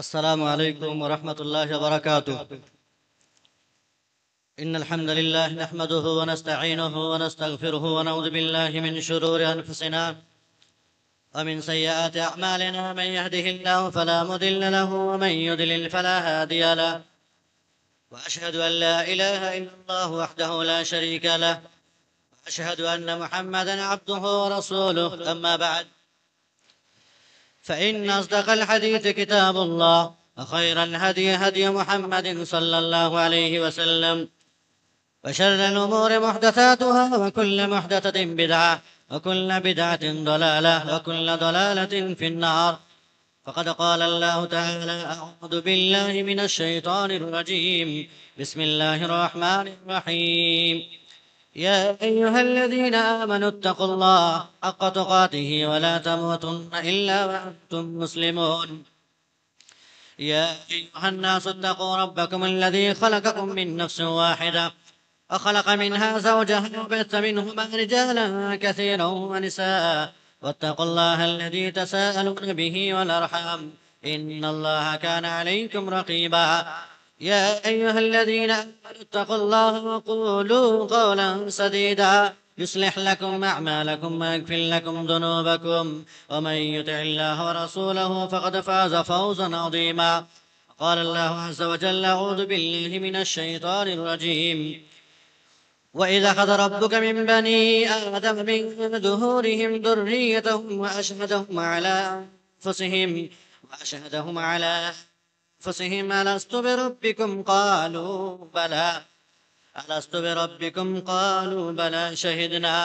السلام عليكم ورحمة الله وبركاته. إن الحمد لله نحمده ونستعينه ونستغفره ونعوذ بالله من شرور أنفسنا ومن سيئات أعمالنا. من يهده الله فلا مضل له ومن يضلل فلا هادي له، وأشهد أن لا إله إلا الله وحده لا شريك له، وأشهد أن محمدا عبده ورسوله. أما بعد، فإن أصدق الحديث كتاب الله، وخير الهدي هدي محمد صلى الله عليه وسلم، وشر الأمور محدثاتها، وكل محدثة بدعة، وكل بدعة ضلالة، وكل ضلالة في النار. فقد قال الله تعالى: أعوذ بالله من الشيطان الرجيم، بسم الله الرحمن الرحيم. يا أيها الذين آمنوا اتقوا الله حق تقاته ولا تموتن إلا وأنتم مسلمون. يا أيها الناس اتقوا ربكم الذي خلقكم من نفس واحدة، وخلق منها زوجها، وبث منهما رجالا كثيرا ونساء، واتقوا الله الذي تساءلون به والأرحام، إن الله كان عليكم رقيبا. يا أيها الذين آمنوا اتقوا الله وقولوا قولا سديدا، يصلح لكم أعمالكم ويغفر لكم ذنوبكم، ومن يطع الله ورسوله فقد فاز فوزا عظيما. قال الله عز وجل: أعوذ بالله من الشيطان الرجيم. وإذا أخذ ربك من بني آدم من ظهورهم ذريتهم وأشهدهم على أنفسهم ألست بربكم قالوا بلى شهدنا.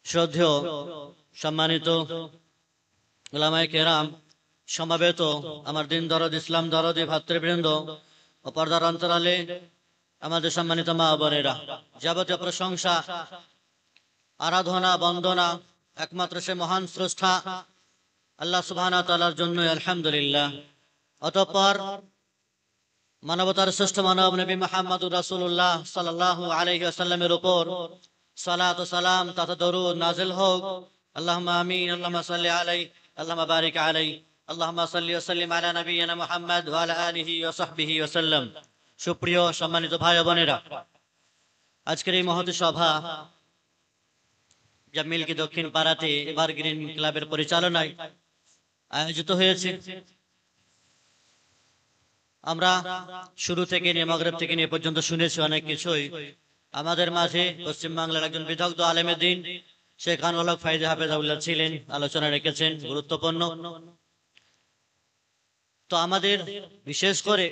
শ্রদ্ধেয় সম্মানিত উলামায়ে কেরাম, সমবেত আমার দিন দরদ ইসলাম দরদি ভাতৃবৃন্দ ও পর্দার অন্তরালে আমাদের সম্মানিত মা বোনেরা, যাবতীয় প্রশংসা, আরাধনা, বন্দনা একমাত্র সে মহান স্রষ্টা আল্লাহ সুবহানাহু ওয়া তাআলার জন্য, আলহামদুলিল্লাহ। অতঃপর মানবতার শ্রেষ্ঠ মানব নবী মুহাম্মদুর রাসূলুল্লাহ সাল্লাল্লাহু আলাইহি ওয়াসাল্লামের উপর সালাত ও সালাম তথা দরুদ নাযিল হোক। আল্লাহুম্মা আমিন। আল্লাহুম্মা সাল্লি আলাইহি, আল্লাহুম্মা বারিক আলাইহি, আল্লাহুম্মা সাল্লি ওয়া সাল্লিম আলা নাবিয়িনা মুহাম্মদ ওয়া আলা আলিহি ওয়া সাহবিহি ওয়া সাল্লাম। সুপ্রিয় সম্মানিত ভাই ও বোনেরা, আজকের এই মহৎ সভা যা মিল্কি দক্ষিণ পাড়াতে এভারগ্রিন ক্লাবের পরিচালনায় আয়োজিত হয়েছে। আমরা শুরু থেকে নিয়ে মাগরিব থেকে নিয়ে পর্যন্ত শুনেছি অনেক কিছুই। আমাদের মাঝে পশ্চিমবাংলার একজন বিদগ্ধ আলেমে দ্বীন শেখ আনোয়ার হক ফাইজি হাফেজাহুল্লাহ ছিলেন, আলোচনা রেখেছেন গুরুত্বপূর্ণ। তো আমাদের বিশেষ করে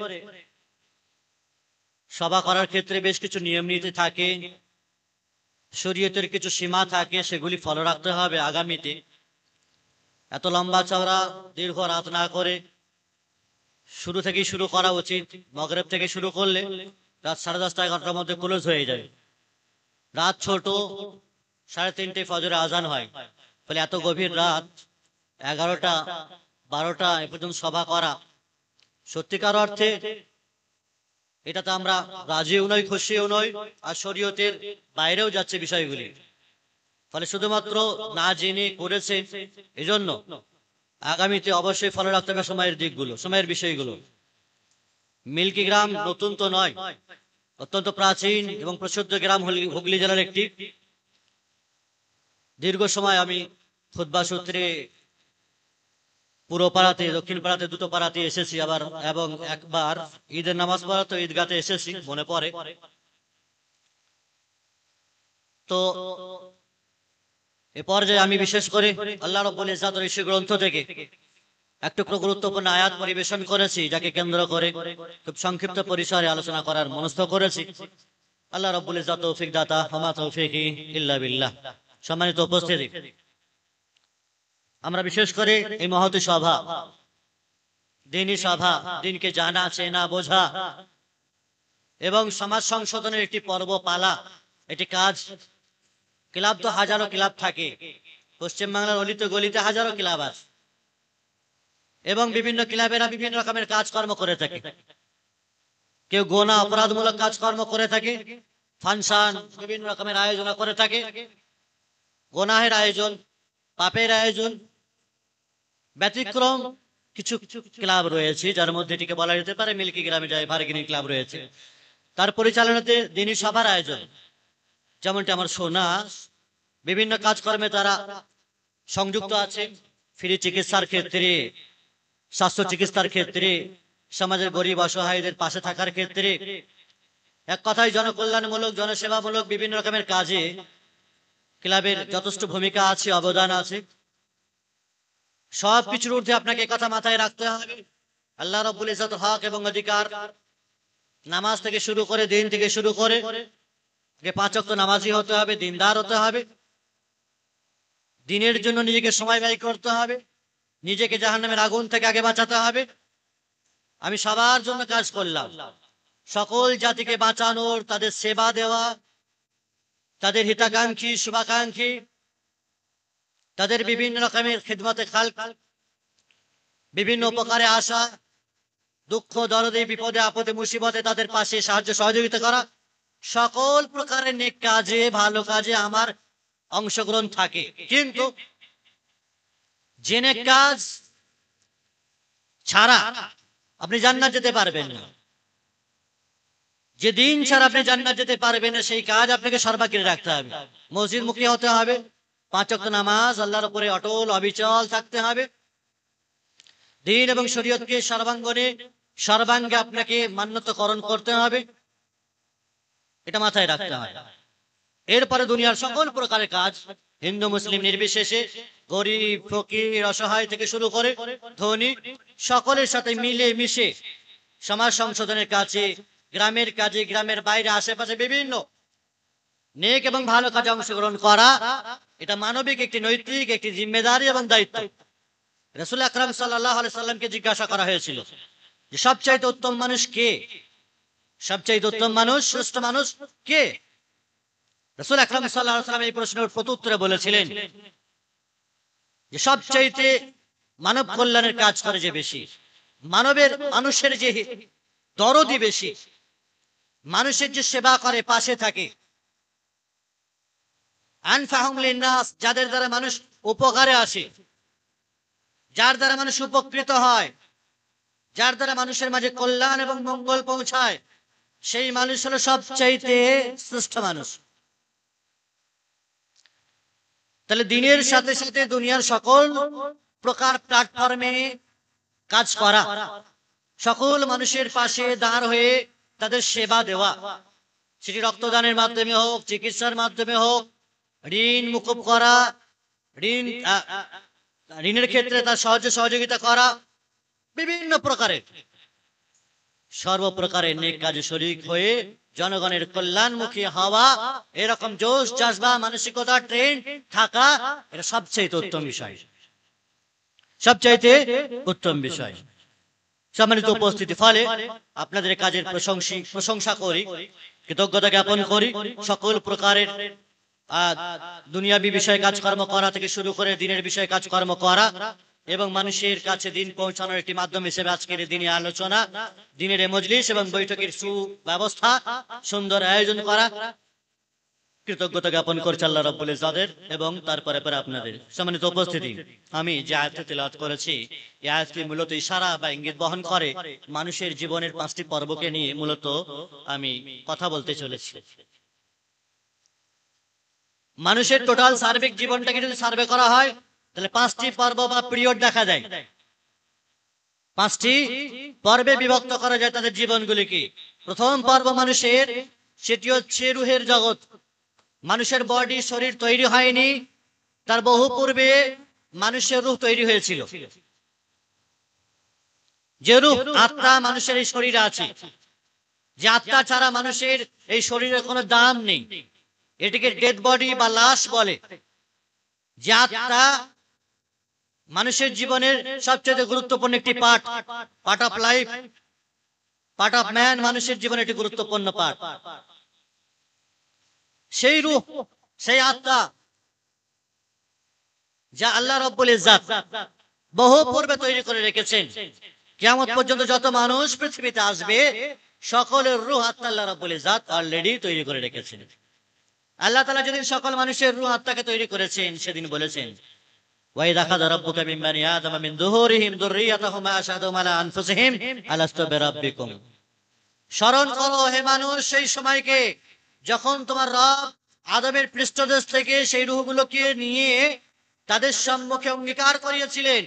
সভা করার ক্ষেত্রে বেশ কিছু নিয়ম নীতি থাকে, শরীয়তের কিছু সীমা থাকে, সেগুলি ফলো রাখতে হবে। আগামীতে এত লম্বা চওড়া দীর্ঘ রাত না করে শুরু থেকেই শুরু করা উচিত। মাগরিব থেকে শুরু করলে রাত 10:30 11টার মধ্যে ক্লোজ হয়ে যায়। রাত ছোট, 3:30 ফজরের আজান হয়। ফলে এত গভীর রাত 11টা 12টা এ পর্যন্ত সভা করা সত্যিকার অর্থে এটাতে আমরা রাজিও নই, খুশিও নই, আর শরীয়তের বাইরেও যাচ্ছে বিষয়গুলি। ফলে শুধুমাত্র না জেনে করেছে, এজন্য আগামীতে অবশ্যই ফলো রাখতে হবে সময়ের দিকগুলো, সময়ের বিষয়গুলো। মিল্কি গ্রাম নতুন তো নয়, অত্যন্ত প্রাচীন এবং প্রসিদ্ধ গ্রাম হুগলি জেলার একটি। দীর্ঘ সময় আমি খুতবা সূত্রে পুরো পাড়াতে, দক্ষিণ পাড়াতে, দুটো পাড়াতে এসেছি আবার, এবং একবার ঈদের নামাজ পড়াতে ঈদগাতে এসেছি, মনে পড়ে। তো এ পর্যায়ে আমি বিশেষ করে আল্লাহ রাব্বুল ইজ্জাতের এই গ্রন্থ থেকে একটু গুরুত্বপূর্ণ আয়াত পরিবেশন করেছি, যাকে কেন্দ্র করে খুব সংক্ষিপ্ত পরিসরে আলোচনা করার মনস্থ করেছি। আল্লাহ রাব্বুল ইজ্জাত তৌফিক দাতা, ওমা তৌফিকি ইল্লা বিল্লাহ। সম্মানিত উপস্থিতি, আমরা বিশেষ করে এই মহৎ সভা, দ্বীনি সভা, দ্বীনকে জানা, চেনা, বোঝা এবং সমাজ সংশোধনের একটি পর্ব পালা, এটি কাজ। ক্লাব তো হাজারো ক্লাব থাকে, পশ্চিমবাংলার অলিতে গলিতে হাজারো ক্লাব আছে, এবং বিভিন্ন ক্লাবেরা বিভিন্ন রকমের কাজকর্ম করে থাকে। কেউ গোনা অপরাধমূলক কাজকর্ম করে থাকে, ফাংশন বিভিন্ন রকমের আয়োজন করে থাকে, গোনাহের আয়োজন, পাপের আয়োজন, ব্যতিক্রম কিছু ক্লাব রয়েছে, যার মধ্যে এটিকে বলা যেতে পারে মিল্কি গ্রামে যায় ভার্গিনী ক্লাব রয়েছে। তার পরিচালনাতে দিনই সভার আয়োজন, যেমনটি আমার শোনা, বিভিন্ন কাজকর্মে তারা সংযুক্ত আছে। ফ্রি চিকিৎসার ক্ষেত্রে, স্বাস্থ্য চিকিৎসার ক্ষেত্রে, সমাজের গরিব অসহায়দের পাশে থাকার ক্ষেত্রে, এক কথায় জনকল্যাণমূলক জনসেবামূলক বিভিন্ন রকমের কাজে ক্লাবের যথেষ্ট ভূমিকা আছে, অবদান আছে। সব কিছুর ঊর্ধ্বে আপনাকে কথা মাথায় রাখতে হবে, আল্লাহ রাব্বুল ইজ্জতের হক এবং অধিকার। নামাজ থেকে শুরু করে, দিন থেকে শুরু করে 5 ওয়াক্ত নামাজি হতে হবে, দিনদার হতে হবে, দিনের জন্য নিজেকে সময় ব্যয় করতে হবে, নিজেকে জাহান্নামের আগুন থেকে আগে বাঁচাতে হবে। আমি সবার জন্য কাজ করলাম, সকল জাতিকে বাঁচানোর, তাদের সেবা দেওয়া, তাদের হিতাকাঙ্ক্ষী শুভাকাঙ্ক্ষী, তাদের বিভিন্ন রকমের খিদমতে খালক, বিভিন্ন উপকারে আসা, দুঃখ দরদে বিপদে আপদে মুসিবতে তাদের পাশে সাহায্য সহযোগিতা করা, সকল প্রকারের নেক কাজে, ভালো কাজে আমার অংশগ্রহণ থাকে। কিন্তু যে নেক কাজ ছাড়া আপনি জান্নাত যেতে পারবেন না, যে দিন ছাড়া আপনি জান্নাত যেতে পারবেন না, সেই কাজ আপনাকে সর্বাগ্রে রাখতে হবে। মসজিদ মুখী হতে হবে, 5 ওয়াক্ত নামাজ আল্লাহর উপরে অটল অবিচল থাকতে হবে, দিন এবং শরীয়তকে সর্বাঙ্গে আপনাকে মান্যতাকরণ করতে হবে, এটা মাথায় রাখতে হবে। এরপরে দুনিয়ার সকল প্রকারের কাজ, হিন্দু মুসলিম নির্বিশেষে, গরিব ফকির অসহায় থেকে শুরু করে ধনী, সকলের সাথে মিলে মিশে সমাজ সংশোধনের কাজে, গ্রামের কাজে, গ্রামের বাইরে আশেপাশে বিভিন্ন নেক এবং ভালো কাজে অংশগ্রহণ করা, এটা মানবিক একটি নৈতিক একটি জিম্মেদারি এবং দায়িত্ব। রাসূল আকরাম সাল্লাল্লাহু আলাইহি সাল্লামকে জিজ্ঞাসা করা হয়েছিল যে সবচাইতে উত্তম মানুষ কে, সবচাইতে উত্তম মানুষ, শ্রেষ্ঠ মানুষ কে? রাসূল আকরাম সাল্লাল্লাহু আলাইহি সাল্লাম এই প্রশ্নের প্রত্যুত্তরে বলেছিলেন যে সবচাইতে মানব কল্যাণের কাজ করে যে বেশি, মানুষের যে দরদি বেশি, মানুষের যে সেবা করে, পাশে থাকে, আনফাহুম লিন্নাস, যাদের দ্বারা মানুষ উপকারে আসে, যার দ্বারা মানুষ উপকৃত হয়, যার দ্বারা মানুষের মাঝে কল্যাণ এবং মঙ্গল পৌঁছায়, সেই মানুষ হলো সবচাইতে শ্রেষ্ঠ মানুষ। তাহলে দিনের সাথে সাথে দুনিয়ার সকল প্রকার প্ল্যাটফর্মে কাজ করা, সকল মানুষের পাশে দাঁড় হয়ে তাদের সেবা দেওয়া, সেটি রক্তদানের মাধ্যমে হোক, চিকিৎসার মাধ্যমে হোক, ঋণ মুকুব করা, ঋণের ক্ষেত্রে তার সহযোগিতা করা, বিভিন্ন প্রকারের সর্বপ্রকারের নেক কাজে শরীক হয়ে জনগণের কল্যাণমুখী হওয়া, এরকম জোশ জজবা মানসিকতা ট্রেন্ড থাকা, এটা সবচেয়ে উত্তম বিষয়, সবচাইতে উত্তম বিষয়। সম্মানিত উপস্থিতি, ফলে আপনাদের কাজের প্রশংসা করি, কৃতজ্ঞতা জ্ঞাপন করি। সকল প্রকারের দুনিয়াবী বিষয়ে কাজকর্ম করা থেকে শুরু করে দিনের বিষয়ে কাজকর্ম করা এবং মানুষের কাছে দিন পৌঁছানোর একটি মাধ্যম হিসেবে আজকের দিনে আলোচনা, দিনের মজলিস এবং বৈঠকের সুব্যবস্থা, সুন্দর আয়োজন করা, কৃতজ্ঞতা জ্ঞাপন করছি আল্লাহ রাব্বুল ইজ্জতের এবং তারপরে আপনাদের। সম্মানিত উপস্থিতি, আমি যে আয়াতটি তেলাওয়াত করেছি, এই আয়াতটি মূলত ইশারা বা ইঙ্গিত বহন করে মানুষের জীবনের 5টি পর্বকে নিয়ে মূলত আমি কথা বলতে চলেছি। মানুষের টোটাল সার্বিক জীবনটাকে যদি সার্ভে করা হয়, তাহলে 5টি পর্ব বা পিরিয়ড দেখা যায়, 5টি পর্বে বিভক্ত করা যায় তাদের জীবনগুলিকে। প্রথম পর্ব মানুষের, সেটি হচ্ছে রুহের জগৎ। মানুষের বডি, শরীর তৈরি হয়নি, তার বহু পূর্বে মানুষের রূহ তৈরি হয়েছিল। যে রূহ, আত্মা মানুষের এই শরীরে আছে, যে আত্মা ছাড়া মানুষের এই শরীরের কোনো দাম নেই, এটিকে ডেড বডি বা লাশ বলে। যে আত্মা মানুষের জীবনের সবচেয়ে গুরুত্বপূর্ণ একটি part of life, part of man, মানুষের জীবনে একটি গুরুত্বপূর্ণ পার্ট। সেই রূহ, সেই আত্মা যা আল্লাহ রাব্বুল ইজ্জত বহু পূর্বে তৈরি করে রেখেছেন। কিয়ামত পর্যন্ত যত মানুষ পৃথিবীতে আসবে, সকলের রূহ আত্মা আল্লাহ রাব্বুল ইজ্জত অলরেডি তৈরি করে রেখেছেন। আল্লাহ তাআলা যেদিন সকল মানুষের রূহ আত্মাকে তৈরি করেছেন, সেদিন বলেছেন وإذا أخذ ربك من بني آدم من ظهورهم ذريتهم وأشهدهم على أنفسهم ألست بربكم স্মরণ করো হে মানুষ সেই সময়কে যখন তোমার রব আদমের পৃষ্ঠদেশ থেকে সেই রূহগুলোকে নিয়ে তাদের সম্মুখে অঙ্গীকার করিয়েছিলেন,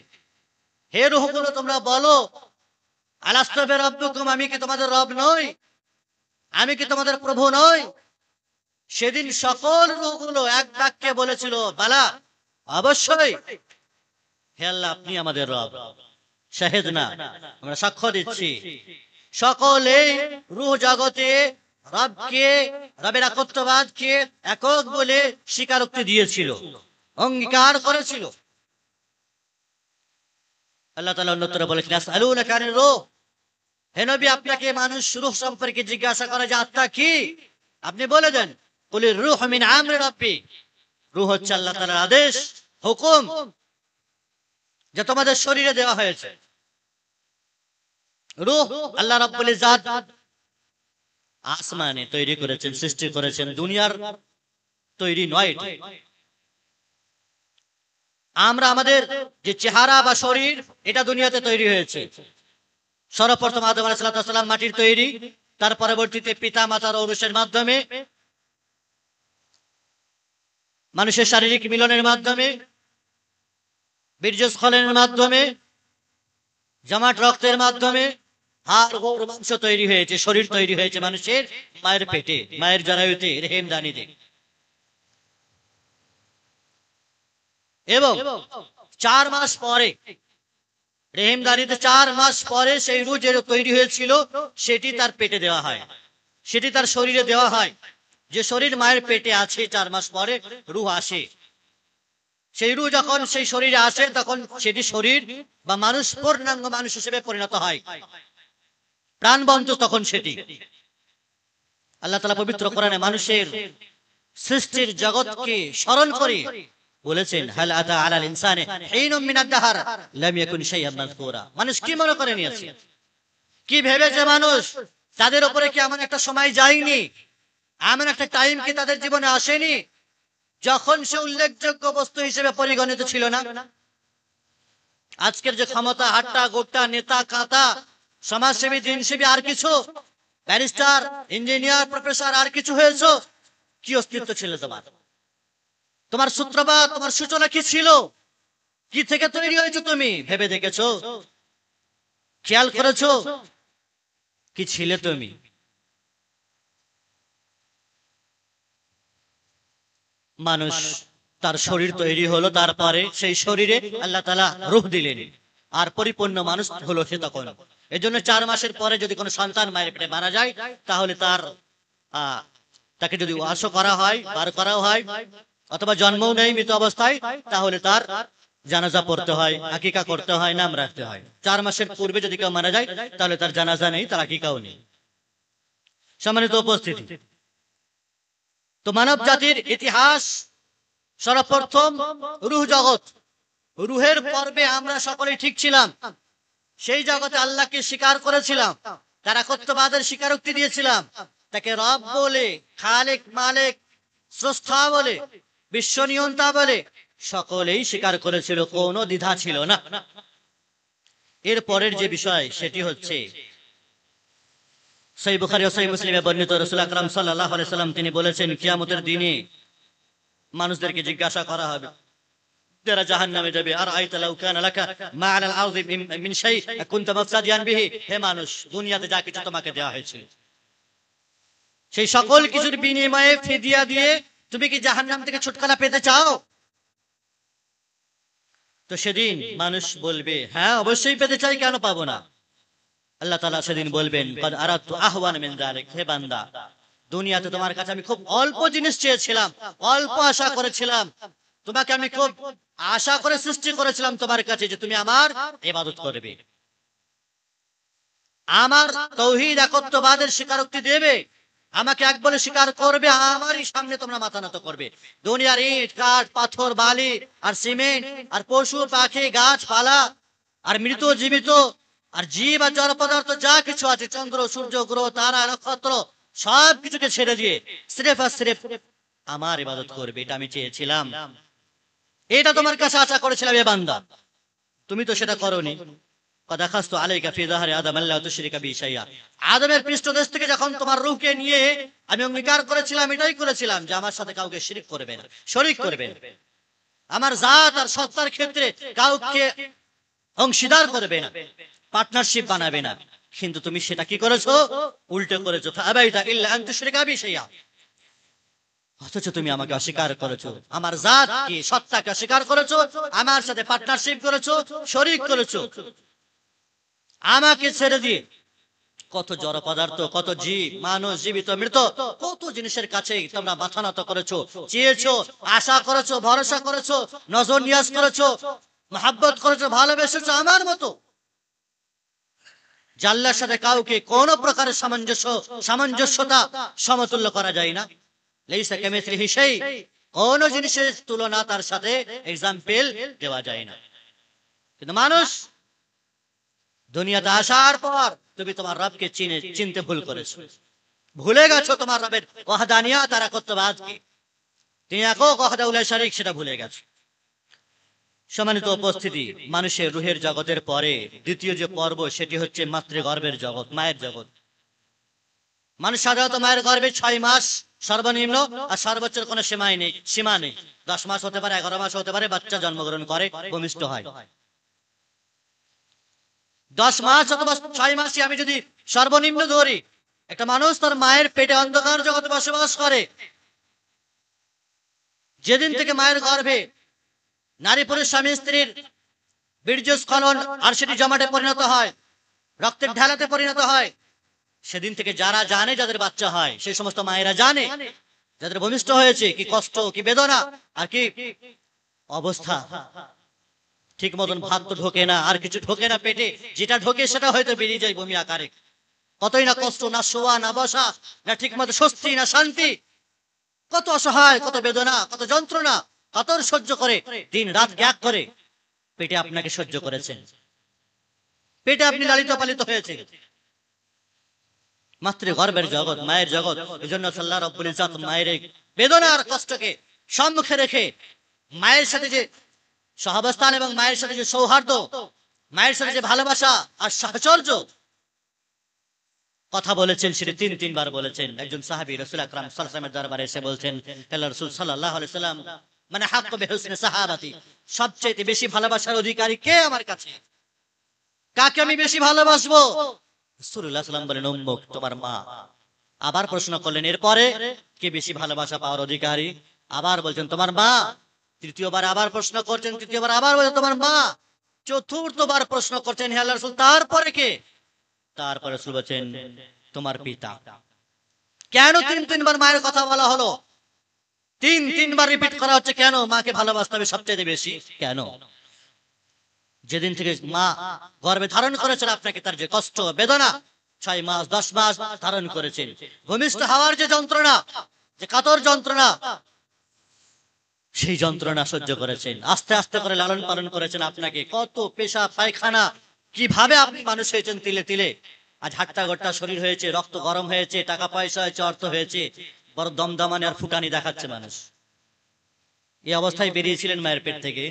হে রূহগুলো তোমরা বলো আলাস্তু বিরাব্বিকুম, আমি কি তোমাদের রব নই, আমি কি তোমাদের প্রভু নই? সেদিন সকল রূহগুলো এক বাক্যে বলেছিল বালা, অবশ্যই হে আল্লাহ আপনি আমাদের রব, শাহিদ না, আমরা সাক্ষ্য দিচ্ছি। সকলে রূহ জগতে রবকে, রবের একত্ববাদকে একক বলে স্বীকারোক্তি দিয়েছিল, অঙ্গীকার করেছিল। আল্লাহ তাআলা অন্যত্র বলেছেন ইয়াসআলুনাকা আনির রূহ, হে নবী আপনাকে মানুষ রূহ সম্পর্কে জিজ্ঞাসা করে যে আত্মা কি, আপনি বলে দেন কুলির রূহু মিন আমরি রাব্বি, রূহ হচ্ছে আল্লাহ তাআলার আদেশ, হুকুম, যা তোমাদের শরীরে দেওয়া হয়েছে। রূহ আল্লাহ রাব্বুল ইজ্জাত আসমানে তৈরি করেছেন, সৃষ্টি করেছেন, দুনিয়ার তৈরি নয় এটি। আমরা আমাদের যে চেহারা বা শরীর এটা দুনিয়াতে তৈরি হয়েছে। সর্বপ্রথম আদম আলাইহিস সালাম মাটির তৈরি, তার পরবর্তীতে পিতা মাতার ঔরসের মাধ্যমে, মানুষের শারীরিক মিলনের মাধ্যমে, বীর্যস্খলনের মাধ্যমে, জমাট রক্তের মাধ্যমে হাড় গোড় মাংস তৈরি হয়েছে, শরীর তৈরি হয়েছে মানুষের মায়ের পেটে, মায়ের জরায়ুতে, রেহেমদানিতে। এবং 4 মাস পরে, রেহেমদানিতে 4 মাস পরে সেই রূহ যে তৈরি হয়েছিল সেটি তার পেটে দেওয়া হয়, সেটি তার শরীরে দেওয়া হয়। যে শরীর মায়ের পেটে আছে 4 মাস পরে রূহ আসে, সেই রূহ যখন সেই শরীরে আসে তখন সেটি শরীর বা মানুষ পূর্ণাঙ্গ মানুষ হিসেবে পরিণত হয়, প্রাণবন্ত তখন সেটি। আল্লাহ তাআলা পবিত্র কোরআনে মানুষের সৃষ্টির জগৎকে স্মরণ করে বলেছেন হাল আতা আলাল ইনসানি হিনুম মিনাদ দাহর লাম ইয়াকুন শাইআন মাযকুরা, মানুষ কি মনে করে নিয়েছে, কি ভেবেছে মানুষ, তাদের উপরে কি এমন একটা সময় যায়নি, এমন একটা টাইম কি তাদের জীবনে আসেনি যখন সে উল্লেখযোগ্য বস্তু হিসেবে পরিগণিত ছিল না? আজকের যে ক্ষমতা, হাট্টা গোট্টা, নেতা কাঁতা, সমাজসেবী, দিনসেবী, আর কিছু, ব্যারিস্টার, ইঞ্জিনিয়ার, প্রফেসর, আর কিছু হয়েছে, কি অস্তিত্ব ছিল তোমার? তোমার সূত্রপাত, তোমার সূচনা কি ছিল? কি থেকে তৈরি হয়েছে তুমি ভেবে দেখেছো? খেয়াল করেছো কি ছিলে তুমি? মানুষ তার শরীর তৈরি হলো, তারপরে সেই শরীরে আল্লাহ তাআলা রূহ দিলেন, আর পরিপূর্ণ মানুষ হলো সে তখন। এজন্য 4 মাসের পরে যদি কোনো সন্তান মায়ের পেটে মারা যায় তাহলে তাকে যদি ওয়াশ করা হয়, বার করা হয়, অথবা জন্মও নেই মৃত অবস্থায়, তাহলে তার জানাজা পড়তে হয়, আকিকা করতে হয়, নাম রাখতে হয়। 4 মাসের পূর্বে যদি কেউ মারা যায় তাহলে তার জানাজা নেই, তার আকিকাও নেই। সম্মানিত উপস্থিতি, তো মানব জাতির ইতিহাস সর্বপ্রথম রূহ জগৎ, রূহের পর্বে আমরা সকলেই ঠিক ছিলাম, সেই জগতে আল্লাহকে স্বীকার করেছিলাম, তার একত্ববাদের স্বীকারোক্তি দিয়েছিলাম, তাকে রব বলে, খালেক মালিক স্রষ্টা বলে, বিশ্বনিয়ন্তা বলে সকলেই স্বীকার করেছিল, কোনো দ্বিধা ছিল না। এর পরের যে বিষয় সেটি হচ্ছে সহিহ বুখারী ও সহিহ মুসলিমে বর্ণিত রাসূল আকরাম সাল্লাল্লাহু আলাইহি সাল্লাম তিনি বলেছেন কিয়ামতের দিনে মানুষদেরকে জিজ্ঞাসা করা হবে, যারা জাহান্নামে যাবে, আর আইতা লাউ কানা লাকা মা আলাল আরদি মিন শাই কুনতা মুফতাদিয়ান বিহি, হে মানুষ দুনিয়াতে যা কিছু তোমাকে দেওয়া হয়েছে সেই সকল কিছুর বিনিময়ে ফিদিয়া দিয়ে তুমি কি জাহান্নাম থেকে ছুটকারা পেতে চাও? তো সেদিন মানুষ বলবে হ্যাঁ অবশ্যই পেতে চাই, কেন পাবো না? আল্লাহ তাআলা সেদিন বলবেন কদ আরাতু আহওয়ান মিন যালিক, হে বান্দা দুনিয়াতে তোমার কাছে আমি খুব অল্প জিনিস চেয়েছিলাম, অল্প আশা করেছিলাম, তোমাকে আমি খুব আশা করে সৃষ্টি করেছিলাম তোমার কাছে যে তুমি আমার ইবাদত করবে, আমার তাওহীদ একত্ববাদের স্বীকারোক্তি দেবে, আমাকে এক বলে স্বীকার করবে, আমারই সামনে তোমরা মাথা নত করবে। দুনিয়ার ইট কাঠ পাথর বালি আর সিমেন্ট আর পশু পাখি গাছপালা আর মৃত জীবিত আর জীব আর জড় পদার্থ যা কিছু আছে, চন্দ্র সূর্য গ্রহ তারা নক্ষত্র সব কিছুকে ছেড়ে দিয়ে সিরেফ আর সিরেফ আমার ইবাদত করবে, এটা আমি চেয়েছিলাম। এটা তোমার কাছে আশা করেছিলাম এ বান্দা, তুমি তো সেটা করোনি। কাদাখাস্তু আলাইকা ফি যাহরি আদম আল্লা তুশরিকা বি শাইআ, আদমের পৃষ্ঠদেশ থেকে যখন তোমার রূহকে নিয়ে আমি অঙ্গীকার করেছিলাম, এটাই করেছিলাম যে আমার সাথে কাউকে শিরিক করবে না, শরীক করবে না, আমার জাত আর সত্তার ক্ষেত্রে কাউকে অংশীদার করবে না, পার্টনারশিপ বানাবে না। কিন্তু তুমি সেটা কি করেছো? উল্টো করেছো। ফাআবাইতা ইল্লা আন তুশরিকা বি শাইআ, অথচ তুমি আমাকে অস্বীকার করেছো, আমার জাত কি সত্তাকে অস্বীকার করেছো, আমার সাথে পার্টনারশিপ করেছো, শরীক করেছো। আমাকে ছেড়ে দিয়ে কত জড় পদার্থ, কত জীব, মানুষ, জীবিত, মৃত, কত জিনিসের কাছে তোমরা মাথা নত করেছো, চেয়েছো, আশা করেছো, ভরসা করেছো, নজর নিয়াজ করেছো, মহাব্বত করেছো, ভালোবেসেছো আমার মতো। আল্লাহর সাথে কাউকে কোন প্রকারের সামঞ্জস্যতা সমতুল্য করা যায় না। লাইসা কামিসলিহি শাই, কোন জিনিসের তুলনা তার সাথে এক্সাম্পল দেওয়া যায় না। কিন্তু মানুষ দুনিয়াতে আসার পর তুমি তোমার রবকে চিনতে ভুল করেছো, ভুলে গেছো তোমার রবের ওয়াহদানিয়াত আর একত্ববাদ কি, তিনি একক ওয়াহদাহু লা শারীক, সেটা ভুলে গেছো। সম্মানিত উপস্থিতি, মানুষের রুহের জগতের পরে দ্বিতীয় যে পর্ব সেটি হচ্ছে মাতৃগর্ভের জগৎ, মায়ের জগৎ। মানুষ সাধারণত মায়ের গর্ভে 6 মাস সর্বনিম্ন, আর সর্বোচ্চ কোনো সীমা নেই। 10 মাস হতে পারে, 11 মাস হতে পারে, বাচ্চা জন্মগ্রহণ করে, ভূমিষ্ঠ হয়। 10 মাস অথবা 6 মাসই আমি যদি সর্বনিম্ন ধরি, একটা মানুষ তার মায়ের পেটে অন্ধকার জগতে বসবাস করে। যেদিন থেকে মায়ের গর্ভে নারী পুরুষ স্বামী স্ত্রীর বীর্যস্খলন আর সেটি জমাটে পরিণত হয়, রক্তের ঢালাতে পরিণত হয়, সেদিন থেকে যারা জানে যাদের বাচ্চা হয়, সেই সমস্ত মায়েরা জানে যাদের ভূমিষ্ঠ হয়েছে কি কষ্ট, কি বেদনা, আর কি অবস্থা। ঠিক মতন ভাত তো ঢোকে না, আর কিছু ঢোকে না পেটে, যেটা ঢোকে সেটা হয়তো বেরিয়ে যায় বমি আকারে। কতই না কষ্ট, না শোয়া, না বসা, না ঠিক মতো স্বস্তি, না শান্তি, কত অসহায়, কত বেদনা, কত যন্ত্রণা, কত সহ্য করে দিন রাত ত্যাগ করে পেটে আপনাকে সহ্য করেছেন, পেটে আপনি লালিত পালিত হয়েছে। মাতৃগর্ভের জগৎ, মায়ের জগৎ। এই জন্য আল্লাহ রাব্বুল ইজ্জত মায়ের বেদনা আর কষ্টকে সম্মুখে রেখে মায়ের সাথে যে সহাবস্থান এবং মায়ের সাথে যে সৌহার্দ্য, মায়ের সাথে যে ভালোবাসা আর সাহচর্য কথা বলেছেন, সেটি 3 বার বলেছেন। একজন সাহাবী রাসূল আকরাম সাল্লাল্লাহু আলাইহি ওয়াসাল্লামের দরবারে এসে বলছেন, আল্লাহর রাসূল সাল্লাল্লাহু আলাইহি ওয়াসাল্লাম, মানে হাক্কু বিহুসনি সাহাবাতি, সবচেয়ে বেশি ভালোবাসার অধিকারী কে আমার কাছে, কাকে আমি বেশি ভালোবাসবো? রাসূলুল্লাহ সাল্লাল্লাহু আলাইহি ওয়াসাল্লাম বলেন, উম্মুক, তোমার মা। আবার প্রশ্ন করলেন, এরপরে কে বেশি ভালোবাসা পাওয়ার অধিকারী? আবার বলছেন তোমার মা। তৃতীয়বার আবার প্রশ্ন করছেন, তৃতীয়বার আবার বলছেন তোমার মা। চতুর্থবার প্রশ্ন করছেন, হে আল্লাহর রাসূল, তারপরে কে? তারপরে রাসূল বলেন তোমার পিতা। কেন 3বার মায়ের কথা বলা হলো? 3বার রিপিট করা হচ্ছে, কেন? মাকে ভালোবাসতে হবে সবচেয়ে বেশি। কেন? যেদিন থেকে মা গর্ভে ধারণ করেছেন আপনাকে, তার যে কষ্ট বেদনা, 6 মাস 10 মাস ধারণ করেছেন, ভূমিষ্ঠ হওয়ার যে যন্ত্রণা, যে কাতর যন্ত্রণা, সেই যন্ত্রণা সহ্য করেছেন, আস্তে আস্তে করে লালন পালন করেছেন আপনাকে। কত পেশাব পায়খানা, কিভাবে আপনি মানুষ হয়েছেন তিলে তিলে। আজ হাট্টা গোট্টা শরীর হয়েছে, রক্ত গরম হয়েছে, টাকা পয়সা হয়েছে, অর্থ হয়েছে, বড় দমদমানি আর ফুটানি দেখাচ্ছে মানুষ। এই অবস্থায় বেরিয়েছিলেন মায়ের পেট থেকে।